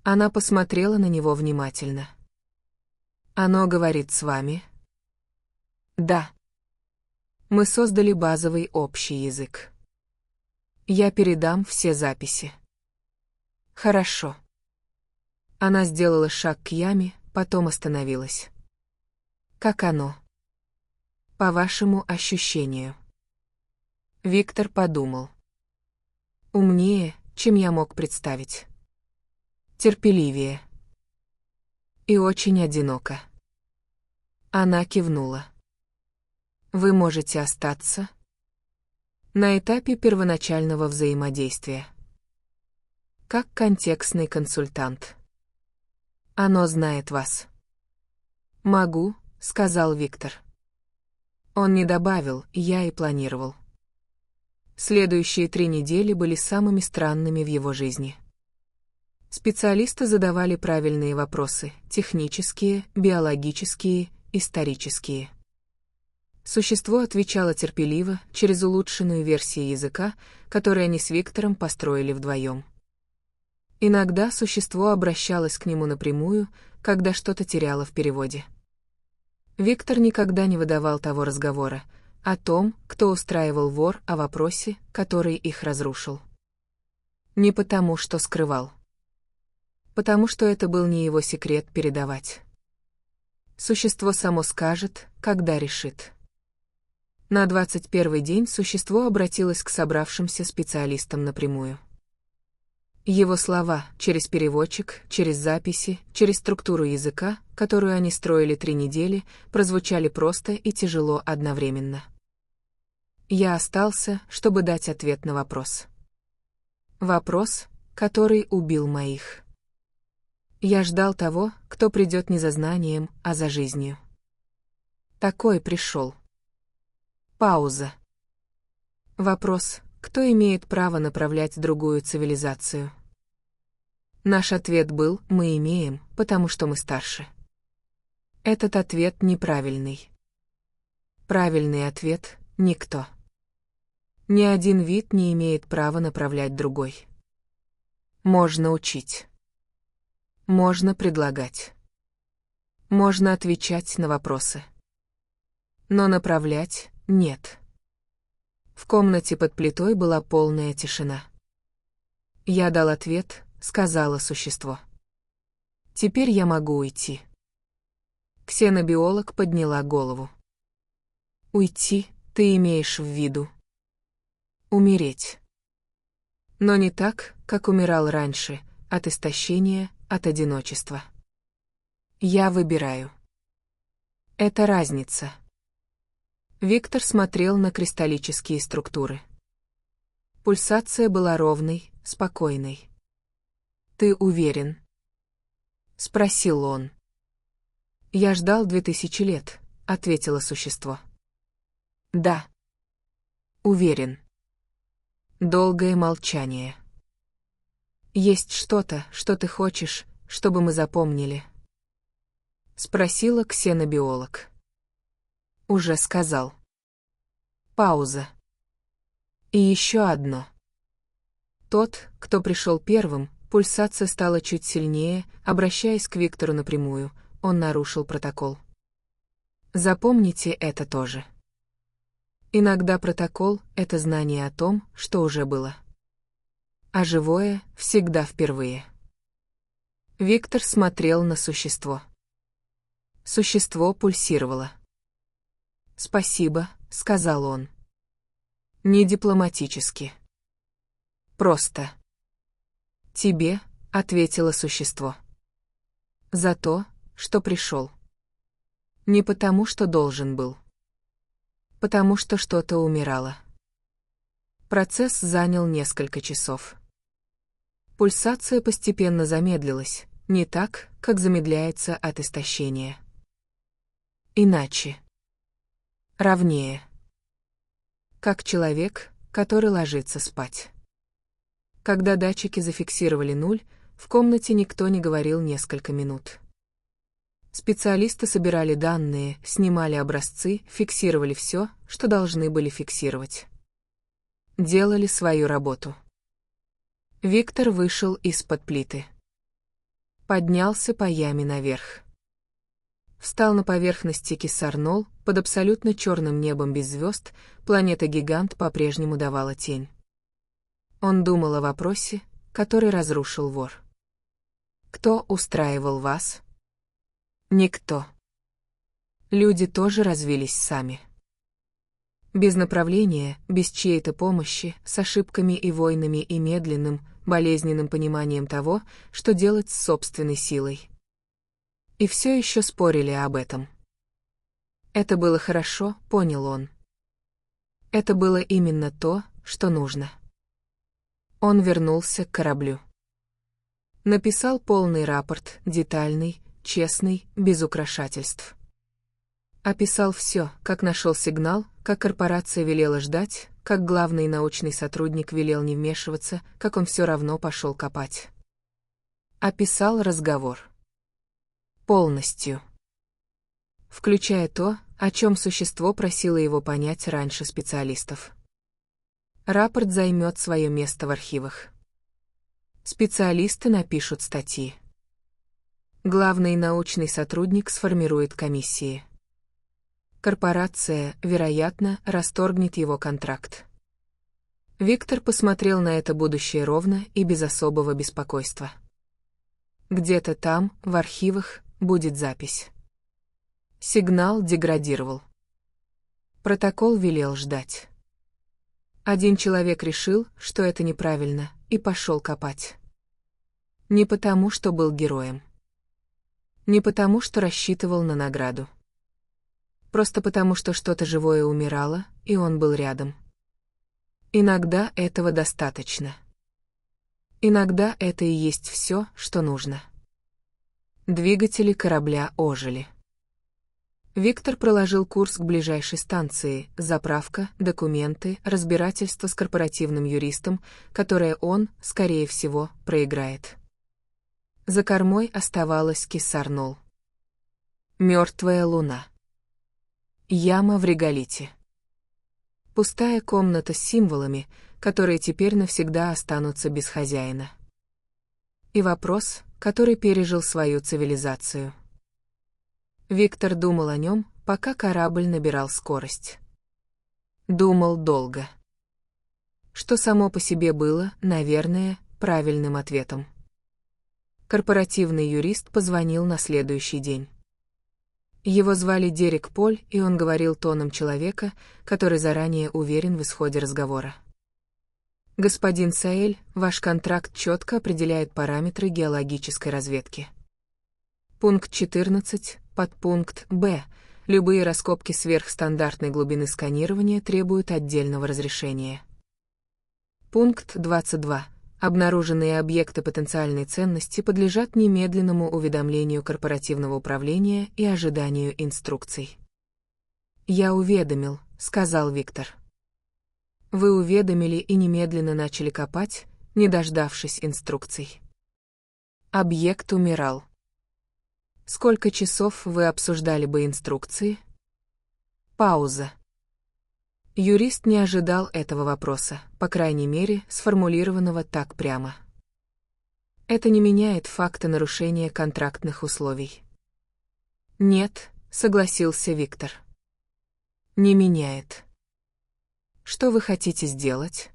Она посмотрела на него внимательно. «Оно говорит с вами?» «Да». «Мы создали базовый общий язык. Я передам все записи». «Хорошо». Она сделала шаг к яме, потом остановилась. «Как оно? По вашему ощущению?» Виктор подумал. «Умнее, чем я мог представить. Терпеливее. И очень одиноко». Она кивнула. «Вы можете остаться?» На этапе первоначального взаимодействия. Как контекстный консультант. Оно знает вас. «Могу», — сказал Виктор. Он не добавил, я и планировал. Следующие 3 недели были самыми странными в его жизни. Специалисты задавали правильные вопросы: технические, биологические, исторические. Существо отвечало терпеливо, через улучшенную версию языка, которую они с Виктором построили вдвоем. Иногда существо обращалось к нему напрямую, когда что-то теряло в переводе. Виктор никогда не выдавал того разговора, о том, кто устраивал вор, о вопросе, который их разрушил. Не потому, что скрывал. Потому что это был не его секрет передавать. Существо само скажет, когда решит. На 21-й день существо обратилось к собравшимся специалистам напрямую. Его слова, через переводчик, через записи, через структуру языка, которую они строили 3 недели, прозвучали просто и тяжело одновременно. Я остался, чтобы дать ответ на вопрос. Вопрос, который убил моих. Я ждал того, кто придет не за знанием, а за жизнью. Такой пришел. Пауза. Вопрос: кто имеет право направлять другую цивилизацию? Наш ответ был: мы имеем, потому что мы старше. Этот ответ неправильный. Правильный ответ — никто. Ни один вид не имеет права направлять другой. Можно учить. Можно предлагать. Можно отвечать на вопросы. Но направлять — нет. В комнате под плитой была полная тишина. «Я дал ответ», — сказала существо. «Теперь я могу уйти». Ксенобиолог подняла голову. «Уйти, ты имеешь в виду?» «Умереть». Но не так, как умирал раньше, от истощения, от одиночества. Я выбираю. Это разница. Виктор смотрел на кристаллические структуры. Пульсация была ровной, спокойной. «Ты уверен?» — спросил он. «Я ждал 2000 лет», — ответило существо. «Да. Уверен». Долгое молчание. «Есть что-то, что ты хочешь, чтобы мы запомнили?» — спросила ксенобиолог. «Уже сказал». Пауза. «И еще одно. Тот, кто пришел первым, пульсация стала чуть сильнее, обращаясь к Виктору напрямую, он нарушил протокол. Запомните это тоже. Иногда протокол — это знание о том, что уже было. А живое всегда впервые». Виктор смотрел на существо. Существо пульсировало. «Спасибо», — сказал он. Не дипломатически. Просто. «Тебе», — ответило существо. «За то, что пришел. Не потому, что должен был. Потому что что-то умирало». Процесс занял несколько часов. Пульсация постепенно замедлилась, не так, как замедляется от истощения. Иначе. Ровнее. Как человек, который ложится спать. Когда датчики зафиксировали 0, в комнате никто не говорил несколько минут. Специалисты собирали данные, снимали образцы, фиксировали все, что должны были фиксировать. Делали свою работу. Виктор вышел из-под плиты. Поднялся по яме наверх. Встал на поверхности Киссар-Нол, под абсолютно черным небом без звезд, планета-гигант по-прежнему давала тень. Он думал о вопросе, который разрушил вор. Кто устраивал вас? Никто. Люди тоже развились сами. Без направления, без чьей-то помощи, с ошибками и войнами и медленным, болезненным пониманием того, что делать с собственной силой. И все еще спорили об этом. Это было хорошо, понял он. Это было именно то, что нужно. Он вернулся к кораблю. Написал полный рапорт, детальный, честный, без украшательств. Описал все, как нашел сигнал, как корпорация велела ждать, как главный научный сотрудник велел не вмешиваться, как он все равно пошел копать. Описал разговор. Полностью. Включая то, о чем существо просило его понять раньше специалистов. Рапорт займет свое место в архивах. Специалисты напишут статьи. Главный научный сотрудник сформирует комиссии. Корпорация, вероятно, расторгнет его контракт. Виктор посмотрел на это будущее ровно и без особого беспокойства. Где-то там, в архивах, будет запись. Сигнал деградировал. Протокол велел ждать. Один человек решил, что это неправильно, и пошел копать. Не потому, что был героем. Не потому, что рассчитывал на награду. Просто потому, что что-то живое умирало, и он был рядом. Иногда этого достаточно. Иногда это и есть все, что нужно. Двигатели корабля ожили. Виктор проложил курс к ближайшей станции, заправка, документы, разбирательство с корпоративным юристом, которое он, скорее всего, проиграет. За кормой оставалась Киссар-Нол. Мертвая луна. Яма в реголите. Пустая комната с символами, которые теперь навсегда останутся без хозяина. И вопрос, который пережил свою цивилизацию. Виктор думал о нем, пока корабль набирал скорость. Думал долго. Что само по себе было, наверное, правильным ответом. Корпоративный юрист позвонил на следующий день. Его звали Дерек Поль, и он говорил тоном человека, который заранее уверен в исходе разговора. «Господин Саэль, ваш контракт четко определяет параметры геологической разведки. Пункт 14, подпункт Б. Любые раскопки сверхстандартной глубины сканирования требуют отдельного разрешения. Пункт 22. Обнаруженные объекты потенциальной ценности подлежат немедленному уведомлению корпоративного управления и ожиданию инструкций. «Я уведомил», — сказал Виктор. «Вы уведомили и немедленно начали копать, не дождавшись инструкций». Объект умирал. «Сколько часов вы обсуждали бы инструкции?» Пауза. Юрист не ожидал этого вопроса, по крайней мере, сформулированного так прямо. Это не меняет факта нарушения контрактных условий. «Нет», — согласился Виктор. «Не меняет». «Что вы хотите сделать?»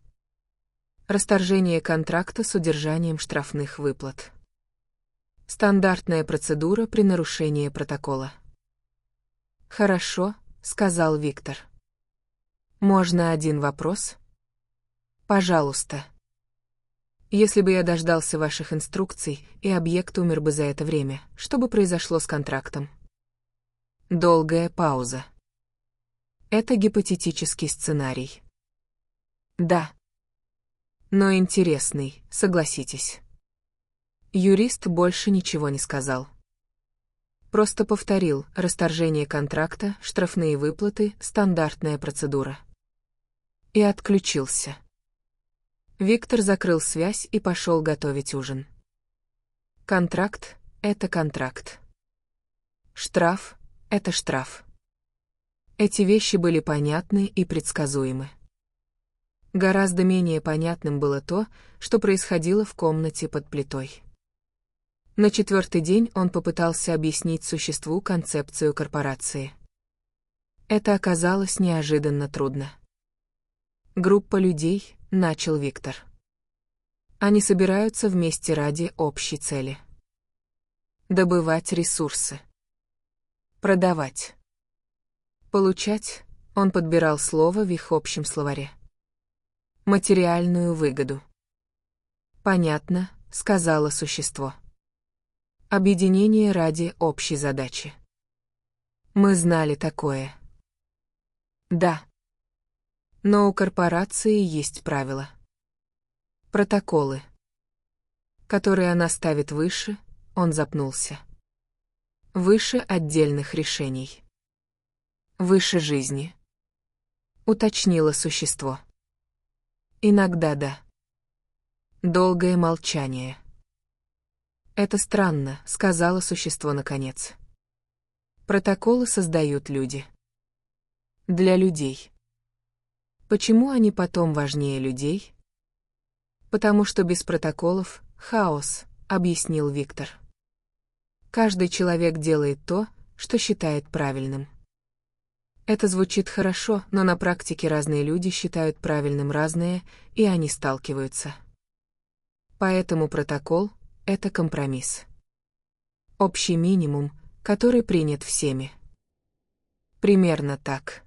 Расторжение контракта с удержанием штрафных выплат. Стандартная процедура при нарушении протокола. «Хорошо», — сказал Виктор. «Можно один вопрос?» «Пожалуйста». «Если бы я дождался ваших инструкций, и объект умер бы за это время, что бы произошло с контрактом?» Долгая пауза. «Это гипотетический сценарий». «Да». «Но интересный, согласитесь». Юрист больше ничего не сказал. Просто повторил: расторжение контракта, штрафные выплаты, стандартная процедура. И отключился. Виктор закрыл связь и пошел готовить ужин. Контракт — это контракт. Штраф — это штраф. Эти вещи были понятны и предсказуемы. Гораздо менее понятным было то, что происходило в комнате под плитой. На 4-й день он попытался объяснить существу концепцию корпорации. Это оказалось неожиданно трудно. «Группа людей», — начал Виктор. «Они собираются вместе ради общей цели. Добывать ресурсы. Продавать. Получать», — он подбирал слово в их общем словаре. «Материальную выгоду». «Понятно», — сказала существо. «Объединение ради общей задачи». Мы знали такое. Да. Но у корпорации есть правила. Протоколы, которые она ставит выше, он запнулся. Выше отдельных решений. Выше жизни. Уточнило существо. Иногда да. Долгое молчание. «Это странно», — сказала существо наконец. «Протоколы создают люди. Для людей. Почему они потом важнее людей?» «Потому что без протоколов — хаос», — объяснил Виктор. «Каждый человек делает то, что считает правильным». Это звучит хорошо, но на практике разные люди считают правильным разное, и они сталкиваются. Поэтому протокол — это компромисс. Общий минимум, который принят всеми. Примерно так.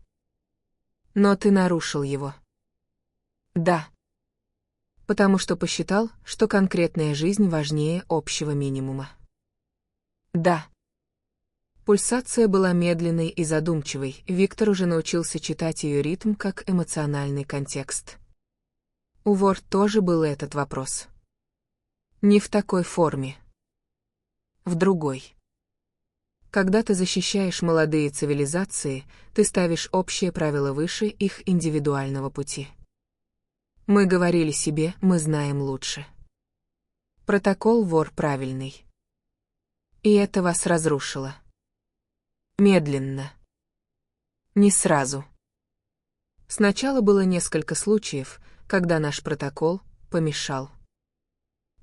Но ты нарушил его. Да. Потому что посчитал, что конкретная жизнь важнее общего минимума. Да. Пульсация была медленной и задумчивой, Виктор уже научился читать ее ритм как эмоциональный контекст. У Вор тоже был этот вопрос. Не в такой форме. В другой. Когда ты защищаешь молодые цивилизации, ты ставишь общие правила выше их индивидуального пути. Мы говорили себе, мы знаем лучше. Протокол Вор правильный. И это вас разрушило. Медленно. Не сразу. Сначала было несколько случаев, когда наш протокол помешал.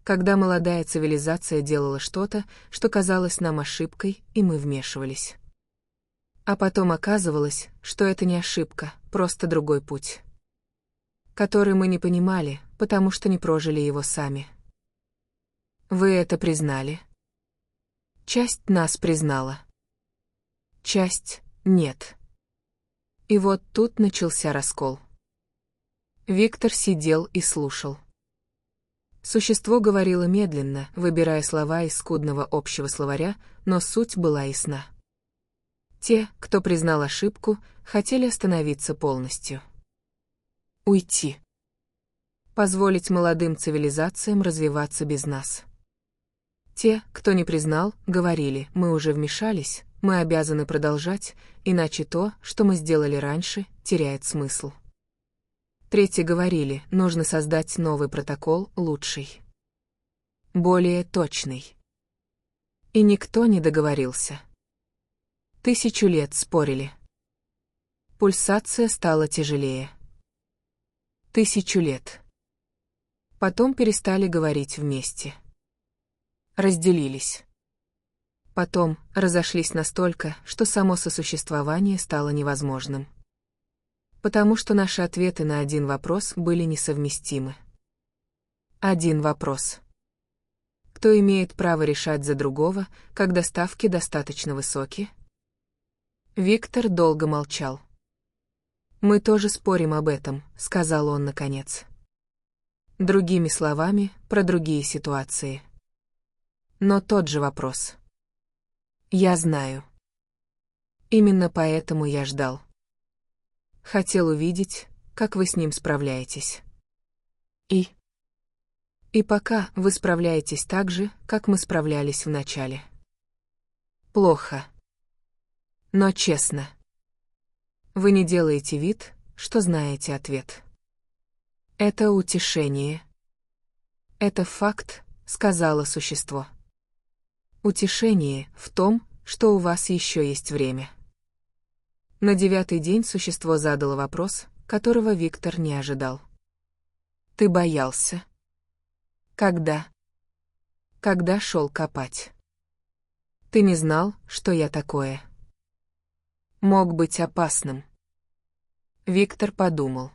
Когда молодая цивилизация делала что-то, что казалось нам ошибкой, и мы вмешивались. А потом оказывалось, что это не ошибка, просто другой путь, который мы не понимали, потому что не прожили его сами. Вы это признали? Часть нас признала. Часть — нет. И вот тут начался раскол. Виктор сидел и слушал. Существо говорило медленно, выбирая слова из скудного общего словаря, но суть была ясна. Те, кто признал ошибку, хотели остановиться полностью. Уйти. Позволить молодым цивилизациям развиваться без нас. Те, кто не признал, говорили: мы уже вмешались, мы обязаны продолжать, иначе то, что мы сделали раньше, теряет смысл. Третьи говорили: нужно создать новый протокол, лучший, более точный. И никто не договорился. 1000 лет спорили. Пульсация стала тяжелее. 1000 лет. Потом перестали говорить вместе. Разделились. Потом разошлись настолько, что само сосуществование стало невозможным. Потому что наши ответы на один вопрос были несовместимы. Один вопрос. Кто имеет право решать за другого, когда ставки достаточно высокие? Виктор долго молчал. «Мы тоже спорим об этом», — сказал он наконец. Другими словами, про другие ситуации. Но тот же вопрос. Я знаю. Именно поэтому я ждал. Хотел увидеть, как вы с ним справляетесь. И пока вы справляетесь так же, как мы справлялись в начале. Плохо. Но честно. Вы не делаете вид, что знаете ответ. Это утешение. Это факт, сказала существо. Утешение в том, что у вас еще есть время. На 9-й день существо задало вопрос, которого Виктор не ожидал. Ты боялся? Когда? Когда шел копать? Ты не знал, что я такое? Мог быть опасным. Виктор подумал.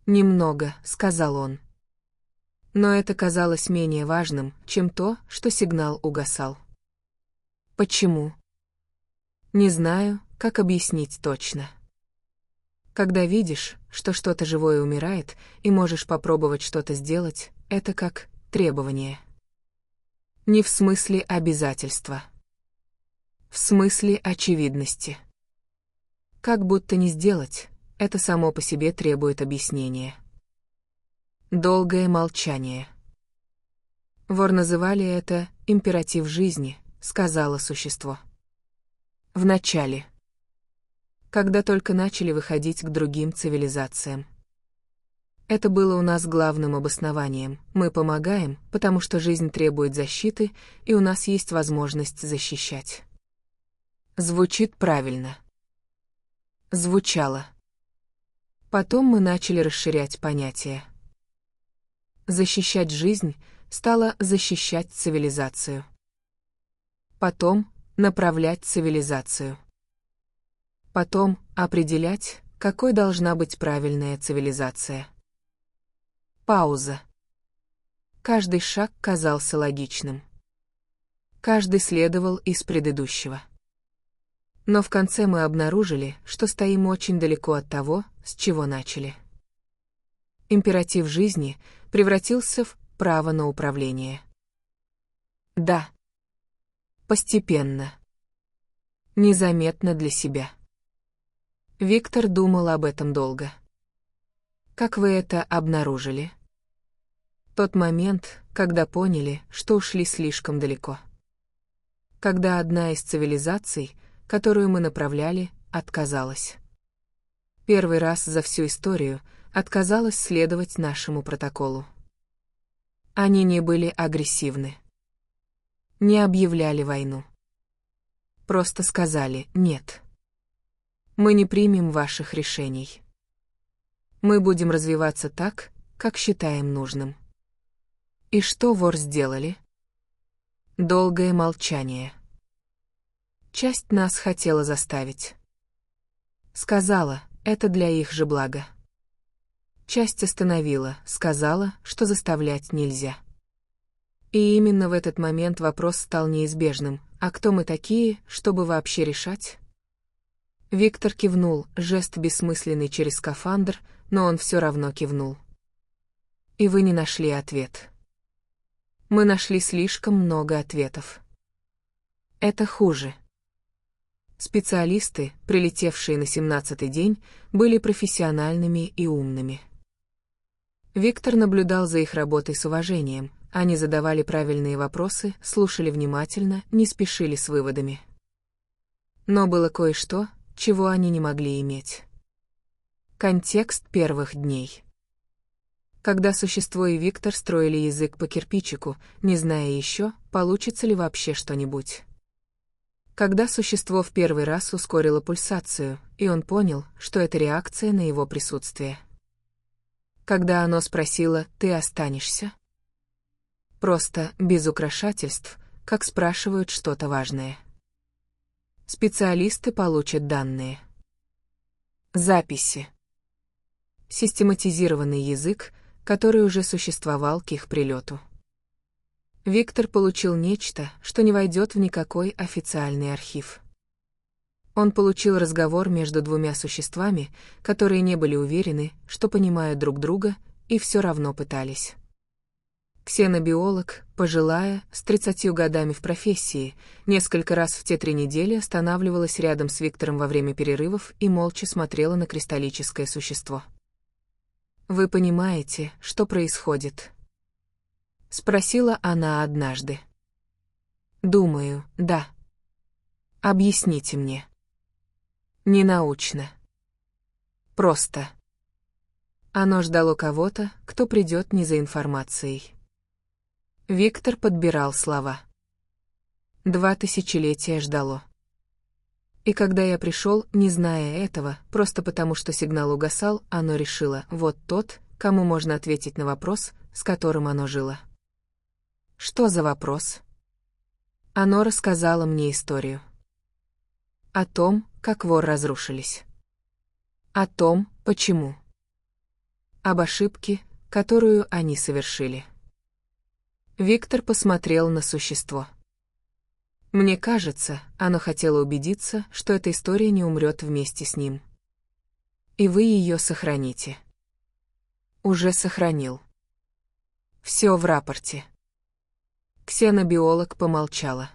«Немного», — сказал он. Но это казалось менее важным, чем то, что сигнал угасал. Почему? Не знаю, как объяснить точно. Когда видишь, что что-то живое умирает, и можешь попробовать что-то сделать, это как требование. Не в смысле обязательства. В смысле очевидности. Как будто не сделать, это само по себе требует объяснения. Долгое молчание. Вор называли это императив жизни, сказала существо. Вначале. Когда только начали выходить к другим цивилизациям. Это было у нас главным обоснованием. Мы помогаем, потому что жизнь требует защиты, и у нас есть возможность защищать. Звучит правильно. Звучало. Потом мы начали расширять понятия. Защищать жизнь стало защищать цивилизацию. Потом направлять цивилизацию. Потом определять, какой должна быть правильная цивилизация. Пауза. Каждый шаг казался логичным. Каждый следовал из предыдущего. Но в конце мы обнаружили, что стоим очень далеко от того, с чего начали. Императив жизни превратился в право на управление. Да. Постепенно. Незаметно для себя. Виктор думал об этом долго. Как вы это обнаружили? Тот момент, когда поняли, что ушли слишком далеко. Когда одна из цивилизаций, которую мы направляли, отказалась. Первый раз за всю историю отказалась следовать нашему протоколу. Они не были агрессивны. Не объявляли войну. Просто сказали «нет». Мы не примем ваших решений. Мы будем развиваться так, как считаем нужным. И что вор сделали? Долгое молчание. Часть нас хотела заставить. Сказала, это для их же блага. Часть остановила, сказала, что заставлять нельзя. И именно в этот момент вопрос стал неизбежным: а кто мы такие, чтобы вообще решать? Виктор кивнул, жест бессмысленный через скафандр, но он все равно кивнул. И вы не нашли ответ. Мы нашли слишком много ответов. Это хуже. Специалисты, прилетевшие на 17-й день, были профессиональными и умными. Виктор наблюдал за их работой с уважением. Они задавали правильные вопросы, слушали внимательно, не спешили с выводами. Но было кое-что, чего они не могли иметь. Контекст первых дней. Когда существо и Виктор строили язык по кирпичику, не зная еще, получится ли вообще что-нибудь. Когда существо в первый раз ускорило пульсацию, и он понял, что это реакция на его присутствие. Когда оно спросило «ты останешься?» Просто, без украшательств, как спрашивают что-то важное. Специалисты получат данные. Записи. Систематизированный язык, который уже существовал к их прилету. Виктор получил нечто, что не войдет в никакой официальный архив. Он получил разговор между двумя существами, которые не были уверены, что понимают друг друга, и все равно пытались. Ксенобиолог, пожилая, с 30 годами в профессии, несколько раз в те 3 недели останавливалась рядом с Виктором во время перерывов и молча смотрела на кристаллическое существо. «Вы понимаете, что происходит?» — спросила она однажды. «Думаю, да. Объясните мне». Ненаучно. Просто. Оно ждало кого-то, кто придет не за информацией. Виктор подбирал слова. 2 тысячелетия ждало. И когда я пришел, не зная этого, просто потому что сигнал угасал, оно решило, вот тот, кому можно ответить на вопрос, с которым оно жило. Что за вопрос? Оно рассказало мне историю. О том, как вор разрушились. О том, почему. Об ошибке, которую они совершили. Виктор посмотрел на существо. Мне кажется, оно хотело убедиться, что эта история не умрет вместе с ним. И вы ее сохраните. Уже сохранил. Все в рапорте. Ксенобиолог помолчала.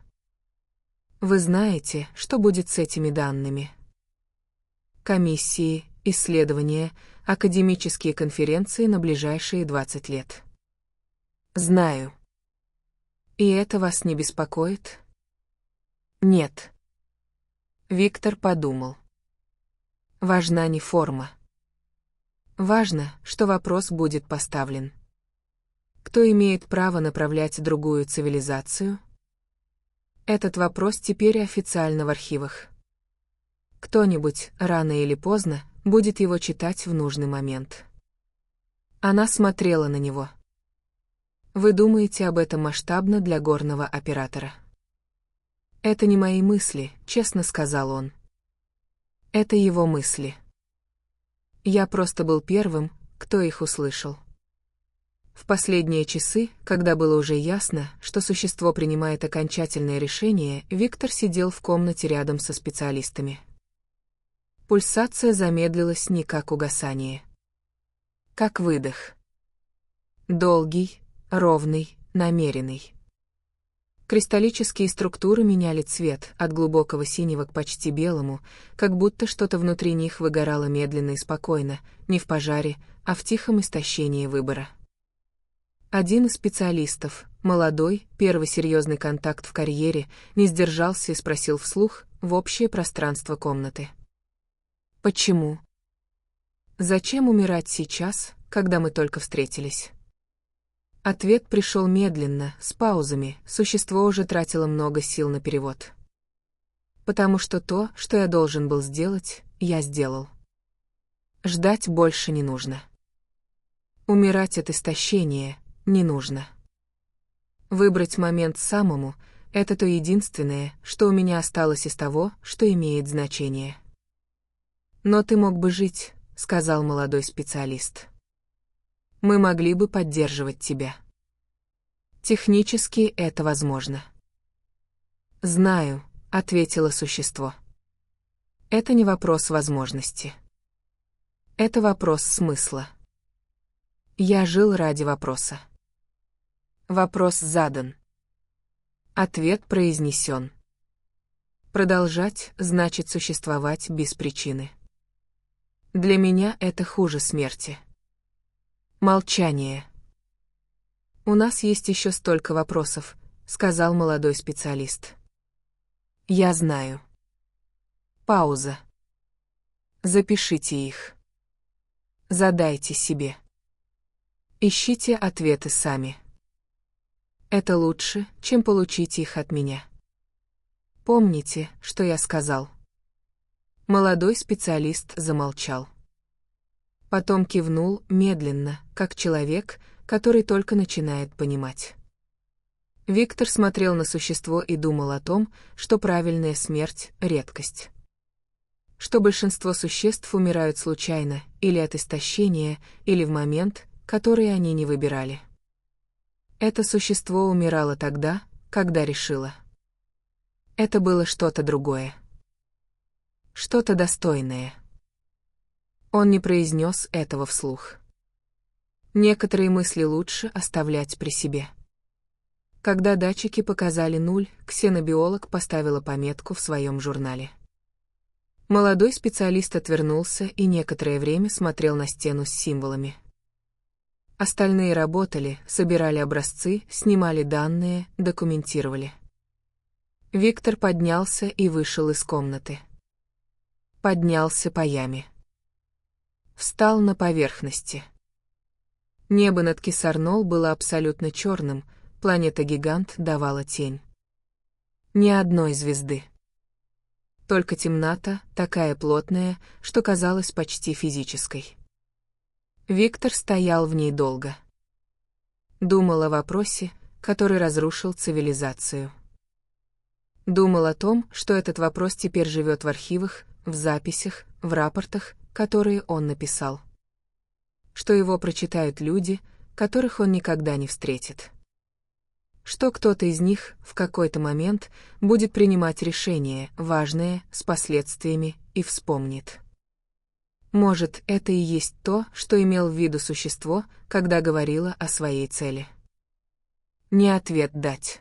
Вы знаете, что будет с этими данными? Комиссии, исследования, академические конференции на ближайшие 20 лет. Знаю. И это вас не беспокоит? Нет. Виктор подумал. Важна не форма. Важно, что вопрос будет поставлен. Кто имеет право направлять другую цивилизацию? Этот вопрос теперь официально в архивах. Кто-нибудь, рано или поздно, будет его читать в нужный момент. Она смотрела на него. Вы думаете об этом масштабно для горного оператора? Это не мои мысли, честно сказал он. Это его мысли. Я просто был первым, кто их услышал. В последние часы, когда было уже ясно, что существо принимает окончательное решение, Виктор сидел в комнате рядом со специалистами. Пульсация замедлилась не как угасание. Как выдох. Долгий, ровный, намеренный. Кристаллические структуры меняли цвет от глубокого синего к почти белому, как будто что-то внутри них выгорало медленно и спокойно, не в пожаре, а в тихом истощении выбора. Один из специалистов, молодой, первый серьезный контакт в карьере, не сдержался и спросил вслух в общее пространство комнаты. Почему? Зачем умирать сейчас, когда мы только встретились? Ответ пришел медленно, с паузами, существо уже тратило много сил на перевод. Потому что то, что я должен был сделать, я сделал. Ждать больше не нужно. Умирать от истощения не нужно. Выбрать момент самому — это то единственное, что у меня осталось из того, что имеет значение. «Но ты мог бы жить», — сказал молодой специалист. «Мы могли бы поддерживать тебя. Технически это возможно». «Знаю», — ответило существо. «Это не вопрос возможности. Это вопрос смысла. Я жил ради вопроса. Вопрос задан. Ответ произнесен. Продолжать значит существовать без причины. Для меня это хуже смерти. Молчание. «У нас есть еще столько вопросов», — сказал молодой специалист. «Я знаю». Пауза. Запишите их. Задайте себе. Ищите ответы сами. Это лучше, чем получить их от меня. Помните, что я сказал? Молодой специалист замолчал. Потом кивнул медленно, как человек, который только начинает понимать. Виктор смотрел на существо и думал о том, что правильная смерть — редкость. Что большинство существ умирают случайно, или от истощения, или в момент, который они не выбирали. Это существо умирало тогда, когда решило. Это было что-то другое. Что-то достойное. Он не произнес этого вслух. Некоторые мысли лучше оставлять при себе. Когда датчики показали 0, ксенобиолог поставила пометку в своем журнале. Молодой специалист отвернулся и некоторое время смотрел на стену с символами. Остальные работали, собирали образцы, снимали данные, документировали. Виктор поднялся и вышел из комнаты. Поднялся по яме. Встал на поверхности. Небо над Кисарнол было абсолютно черным, планета-гигант давала тень. Ни одной звезды. Только темнота, такая плотная, что казалась почти физической. Виктор стоял в ней долго. Думал о вопросе, который разрушил цивилизацию. Думал о том, что этот вопрос теперь живет в архивах, в записях, в рапортах, которые он написал. Что его прочитают люди, которых он никогда не встретит. Что кто-то из них в какой-то момент будет принимать решение, важное, с последствиями, и вспомнит. Может, это и есть то, что имел в виду существо, когда говорило о своей цели. Не ответ дать.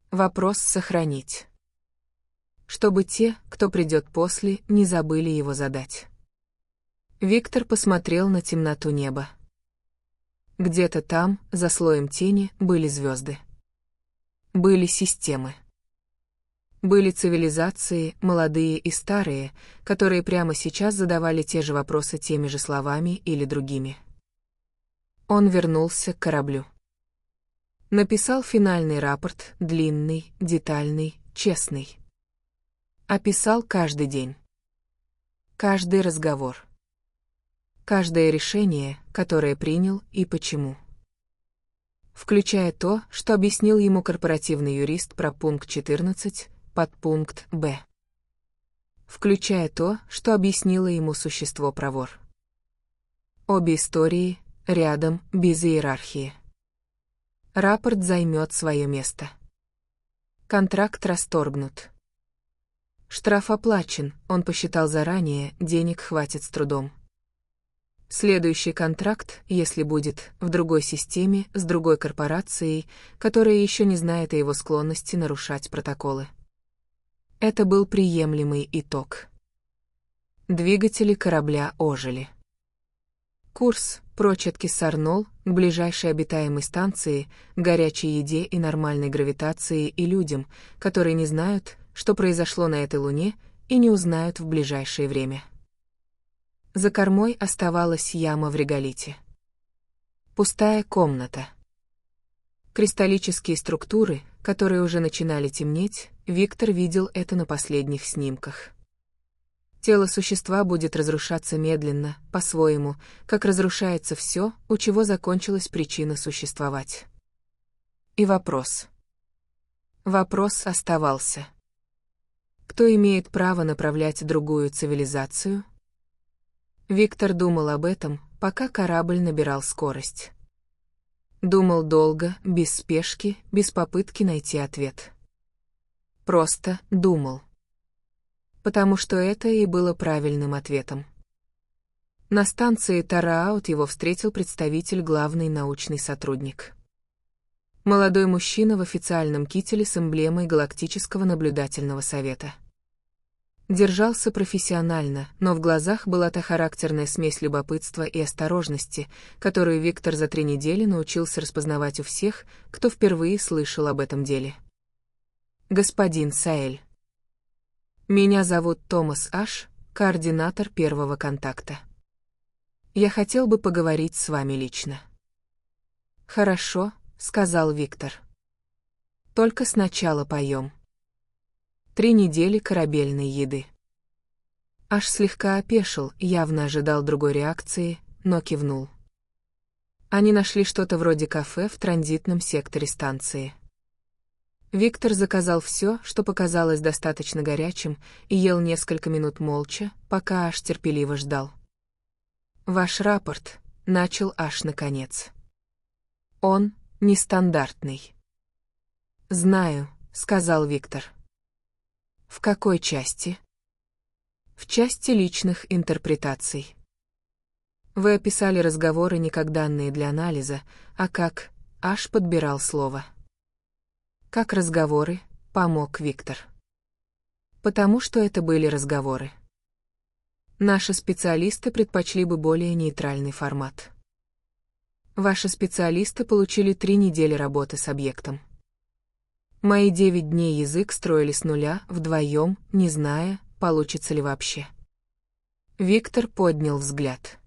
Вопрос сохранить. Чтобы те, кто придет после, не забыли его задать. Виктор посмотрел на темноту неба. Где-то там, за слоем тени, были звезды. Были системы. Были цивилизации, молодые и старые, которые прямо сейчас задавали те же вопросы теми же словами или другими. Он вернулся к кораблю. Написал финальный рапорт, длинный, детальный, честный. Описал каждый день. Каждый разговор. Каждое решение, которое принял и почему. Включая то, что объяснил ему корпоративный юрист про пункт 14, подпункт Б. Включая то, что объяснило ему существо про вор. Обе истории, рядом, без иерархии. Рапорт займет свое место. Контракт расторгнут. Штраф оплачен, он посчитал заранее, денег хватит с трудом. Следующий контракт, если будет, в другой системе, с другой корпорацией, которая еще не знает о его склонности нарушать протоколы. Это был приемлемый итог. Двигатели корабля ожили. Курс прочь от Кисарнол, к ближайшей обитаемой станции, горячей еде и нормальной гравитации и людям, которые не знают, что произошло на этой Луне, и не узнают в ближайшее время. За кормой оставалась яма в реголите. Пустая комната. Кристаллические структуры, которые уже начинали темнеть, Виктор видел это на последних снимках. Тело существа будет разрушаться медленно, по-своему, как разрушается все, у чего закончилась причина существовать. И вопрос. Вопрос оставался. Кто имеет право направлять другую цивилизацию? Виктор думал об этом, пока корабль набирал скорость. Думал долго, без спешки, без попытки найти ответ. Просто думал. Потому что это и было правильным ответом. На станции Тараут его встретил представитель, главный научный сотрудник. Молодой мужчина в официальном кителе с эмблемой Галактического наблюдательного совета. Держался профессионально, но в глазах была та характерная смесь любопытства и осторожности, которую Виктор за 3 недели научился распознавать у всех, кто впервые слышал об этом деле. «Господин Саэль. Меня зовут Томас Аш, координатор первого контакта. Я хотел бы поговорить с вами лично». «Хорошо», — сказал Виктор. «Только сначала поем». 3 недели корабельной еды. Аш слегка опешил, явно ожидал другой реакции, но кивнул. Они нашли что-то вроде кафе в транзитном секторе станции. Виктор заказал все, что показалось достаточно горячим, и ел несколько минут молча, пока Аш терпеливо ждал. «Ваш рапорт», — начал Аш наконец. «Он нестандартный». «Знаю», — сказал Виктор. «В какой части?» «В части личных интерпретаций. Вы описали разговоры не как данные для анализа, а как Аш подбирал слово. Как разговоры, помог Виктор. Потому что это были разговоры. Наши специалисты предпочли бы более нейтральный формат. Ваши специалисты получили 3 недели работы с объектом. Мои 9 дней язык строили с нуля, вдвоем, не зная, получится ли вообще. Виктор поднял взгляд.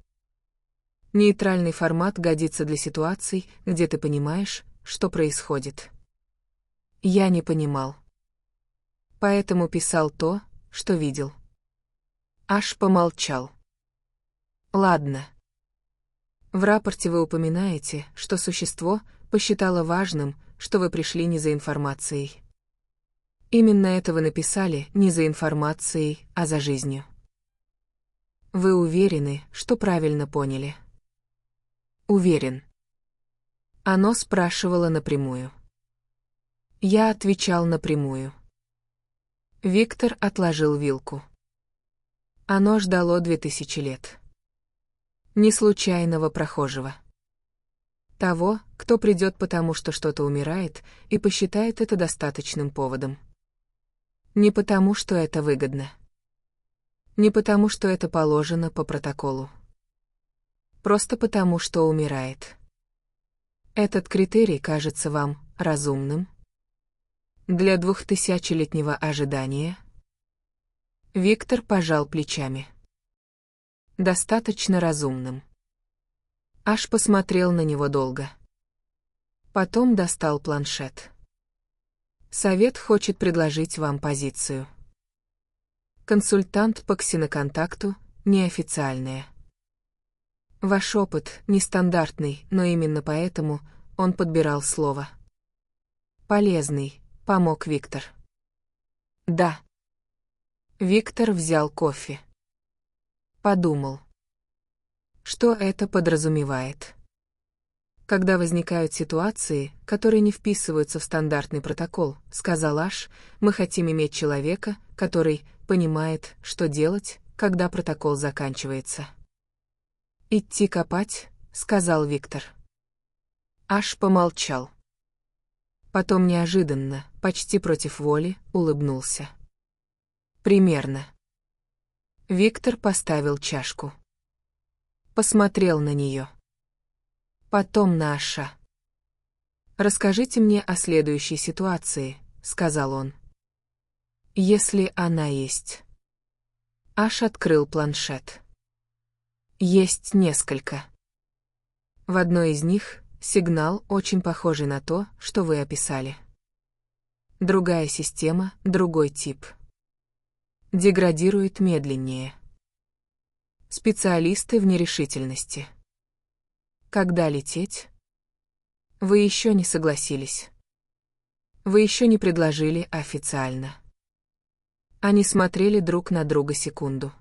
Нейтральный формат годится для ситуаций, где ты понимаешь, что происходит. Я не понимал. Поэтому писал то, что видел. Аш помолчал. Ладно. В рапорте вы упоминаете, что существо посчитало важным, что вы пришли не за информацией. Именно это вы написали не за информацией, а за жизнью. Вы уверены, что правильно поняли? Уверен. Оно спрашивало напрямую. Я отвечал напрямую. Виктор отложил вилку. Оно ждало 2000 лет. Не случайного прохожего. Того, кто придет потому, что что-то умирает, и посчитает это достаточным поводом. Не потому, что это выгодно. Не потому, что это положено по протоколу. Просто потому, что умирает. Этот критерий кажется вам разумным? Для 2000-летнего ожидания? Виктор пожал плечами. Достаточно разумным. Аш посмотрел на него долго. Потом достал планшет. Совет хочет предложить вам позицию. Консультант по ксеноконтакту, неофициальная. Ваш опыт нестандартный, но именно поэтому он подбирал слово. Полезный, помог Виктор. Да. Виктор взял кофе. Подумал. Что это подразумевает? Когда возникают ситуации, которые не вписываются в стандартный протокол, сказал Аш, мы хотим иметь человека, который понимает, что делать, когда протокол заканчивается. «Идти копать», — сказал Виктор. Аш помолчал. Потом неожиданно, почти против воли, улыбнулся. «Примерно». Виктор поставил чашку. Посмотрел на нее. Потом на Аша. «Расскажите мне о следующей ситуации», — сказал он. «Если она есть». Аш открыл планшет. Есть несколько. В одной из них сигнал, очень похожий на то, что вы описали. Другая система, другой тип. Деградирует медленнее. Специалисты в нерешительности. Когда лететь? Вы еще не согласились. Вы еще не предложили официально. Они смотрели друг на друга секунду.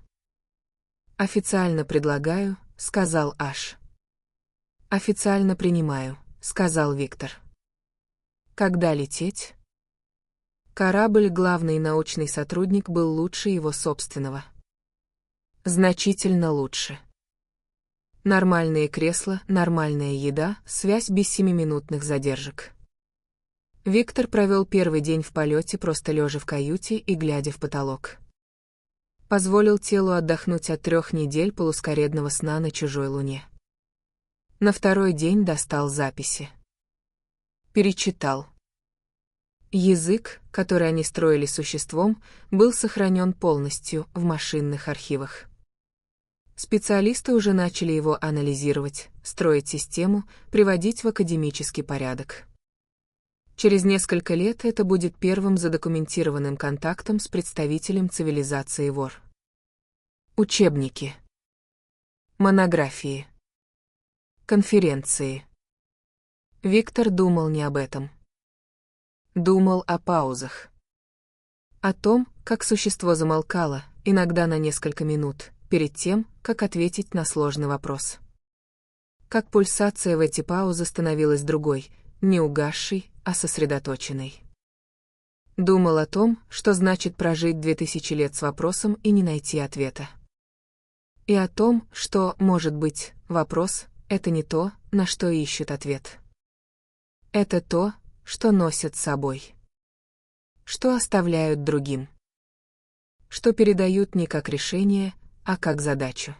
«Официально предлагаю», — сказал Аш. «Официально принимаю», — сказал Виктор. «Когда лететь?» Корабль, главный научный сотрудник, был лучше его собственного. Значительно лучше. Нормальные кресла, нормальная еда, связь без 7-минутных задержек. Виктор провел первый день в полете, просто лежа в каюте и глядя в потолок. Позволил телу отдохнуть от 3 недель полускоредного сна на чужой луне. На второй день достал записи. Перечитал. Язык, который они строили существом, был сохранен полностью в машинных архивах. Специалисты уже начали его анализировать, строить систему, приводить в академический порядок. Через несколько лет это будет первым задокументированным контактом с представителем цивилизации вор. Учебники. Монографии. Конференции. Виктор думал не об этом. Думал о паузах. О том, как существо замолкало, иногда на несколько минут, перед тем, как ответить на сложный вопрос. Как пульсация в эти паузы становилась другой, не угасшей, а сосредоточенной. Думал о том, что значит прожить 2000 лет с вопросом и не найти ответа. И о том, что, может быть, вопрос — это не то, на что ищут ответ. Это то, что носят с собой. Что оставляют другим. Что передают не как решение, а как задачу.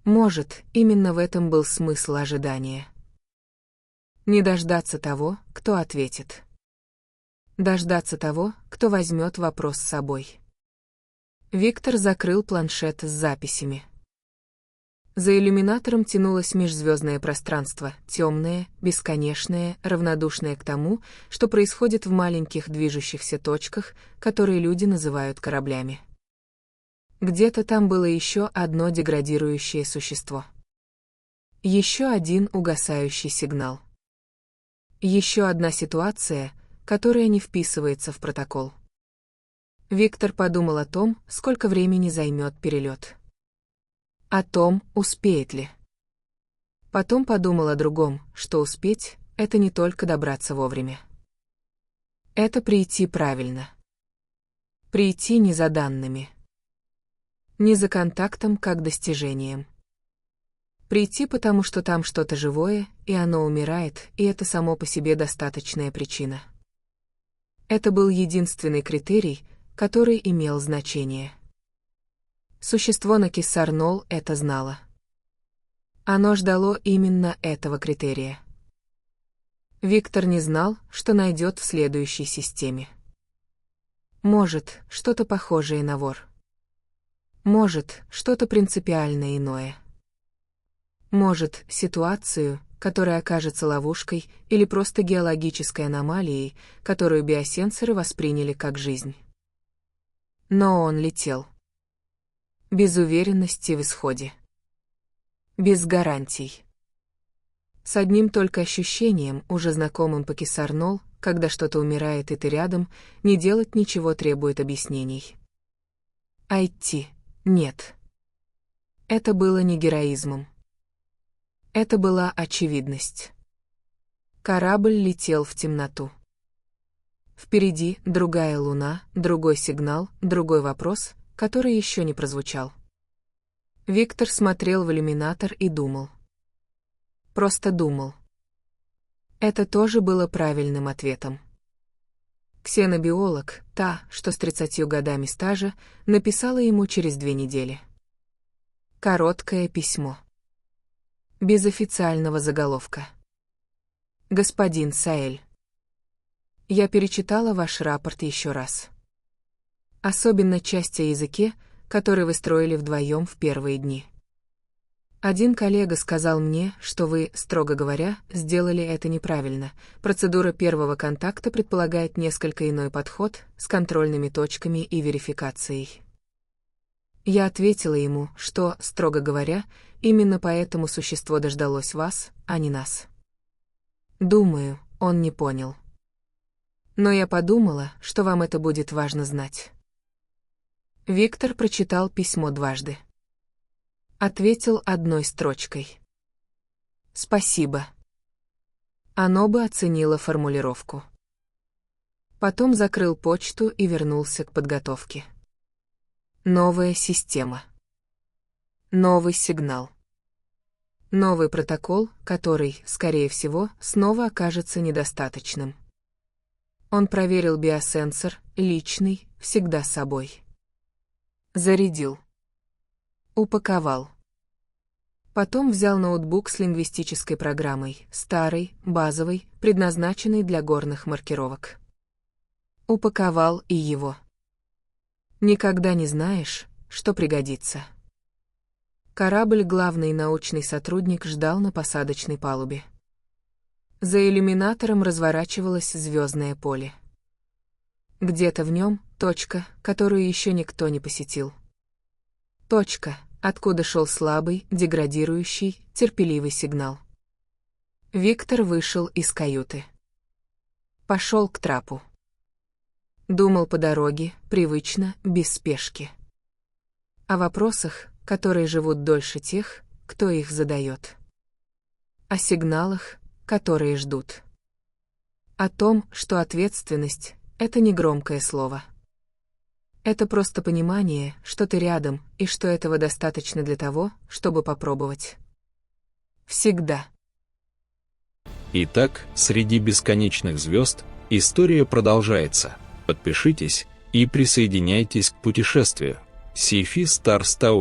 Может, именно в этом был смысл ожидания. Не дождаться того, кто ответит. Дождаться того, кто возьмет вопрос с собой. Виктор закрыл планшет с записями. За иллюминатором тянулось межзвездное пространство, темное, бесконечное, равнодушное к тому, что происходит в маленьких движущихся точках, которые люди называют кораблями. Где-то там было еще одно деградирующее существо. Еще один угасающий сигнал. Еще одна ситуация, которая не вписывается в протокол. Виктор подумал о том, сколько времени займет перелет. О том, успеет ли. Потом подумал о другом, что успеть — это не только добраться вовремя. Это прийти правильно. Прийти не за данными. Не за контактом как достижением. Прийти потому, что там что-то живое, и оно умирает, и это само по себе достаточная причина. Это был единственный критерий, который имел значение. Существо на Киссар-Нол это знало. Оно ждало именно этого критерия. Виктор не знал, что найдет в следующей системе. Может, что-то похожее на вор. Может, что-то принципиально иное. Может, ситуацию, которая окажется ловушкой или просто геологической аномалией, которую биосенсоры восприняли как жизнь. Но он летел. Без уверенности в исходе. Без гарантий. С одним только ощущением, уже знакомым по Киссар-Нол, когда что-то умирает и ты рядом, не делать ничего требует объяснений. А идти — нет. Это было не героизмом. Это была очевидность. Корабль летел в темноту. Впереди другая луна, другой сигнал, другой вопрос, который еще не прозвучал. Виктор смотрел в иллюминатор и думал. Просто думал. Это тоже было правильным ответом. Ксенобиолог, та, что с 30 годами стажа, написала ему через 2 недели. Короткое письмо. Без официального заголовка. Господин Саэль. Я перечитала ваш рапорт еще раз. Особенно часть о языке, который вы строили вдвоем в первые дни. Один коллега сказал мне, что вы, строго говоря, сделали это неправильно. Процедура первого контакта предполагает несколько иной подход с контрольными точками и верификацией. Я ответила ему, что, строго говоря, именно поэтому существо дождалось вас, а не нас. Думаю, он не понял. Но я подумала, что вам это будет важно знать. Виктор прочитал письмо дважды. Ответил одной строчкой. «Спасибо». Оно бы оценило формулировку. Потом закрыл почту и вернулся к подготовке. Новая система. Новый сигнал. Новый протокол, который, скорее всего, снова окажется недостаточным. Он проверил биосенсор, личный, всегда с собой. Зарядил. Упаковал. Потом взял ноутбук с лингвистической программой, старой, базовой, предназначенной для горных маркировок. Упаковал и его. Никогда не знаешь, что пригодится. Корабль главный научный сотрудник ждал на посадочной палубе. За иллюминатором разворачивалось звездное поле. Где-то в нем точка, которую еще никто не посетил. Точка, откуда шел слабый, деградирующий, терпеливый сигнал. Виктор вышел из каюты. Пошел к трапу. Думал по дороге, привычно, без спешки. О вопросах, которые живут дольше тех, кто их задает. О сигналах, которые ждут. О том, что ответственность — это не громкое слово. Это просто понимание, что ты рядом, и что этого достаточно для того, чтобы попробовать. Всегда. Итак, среди бесконечных звезд история продолжается. Подпишитесь и присоединяйтесь к путешествию. Sci-Fi Stars Tower.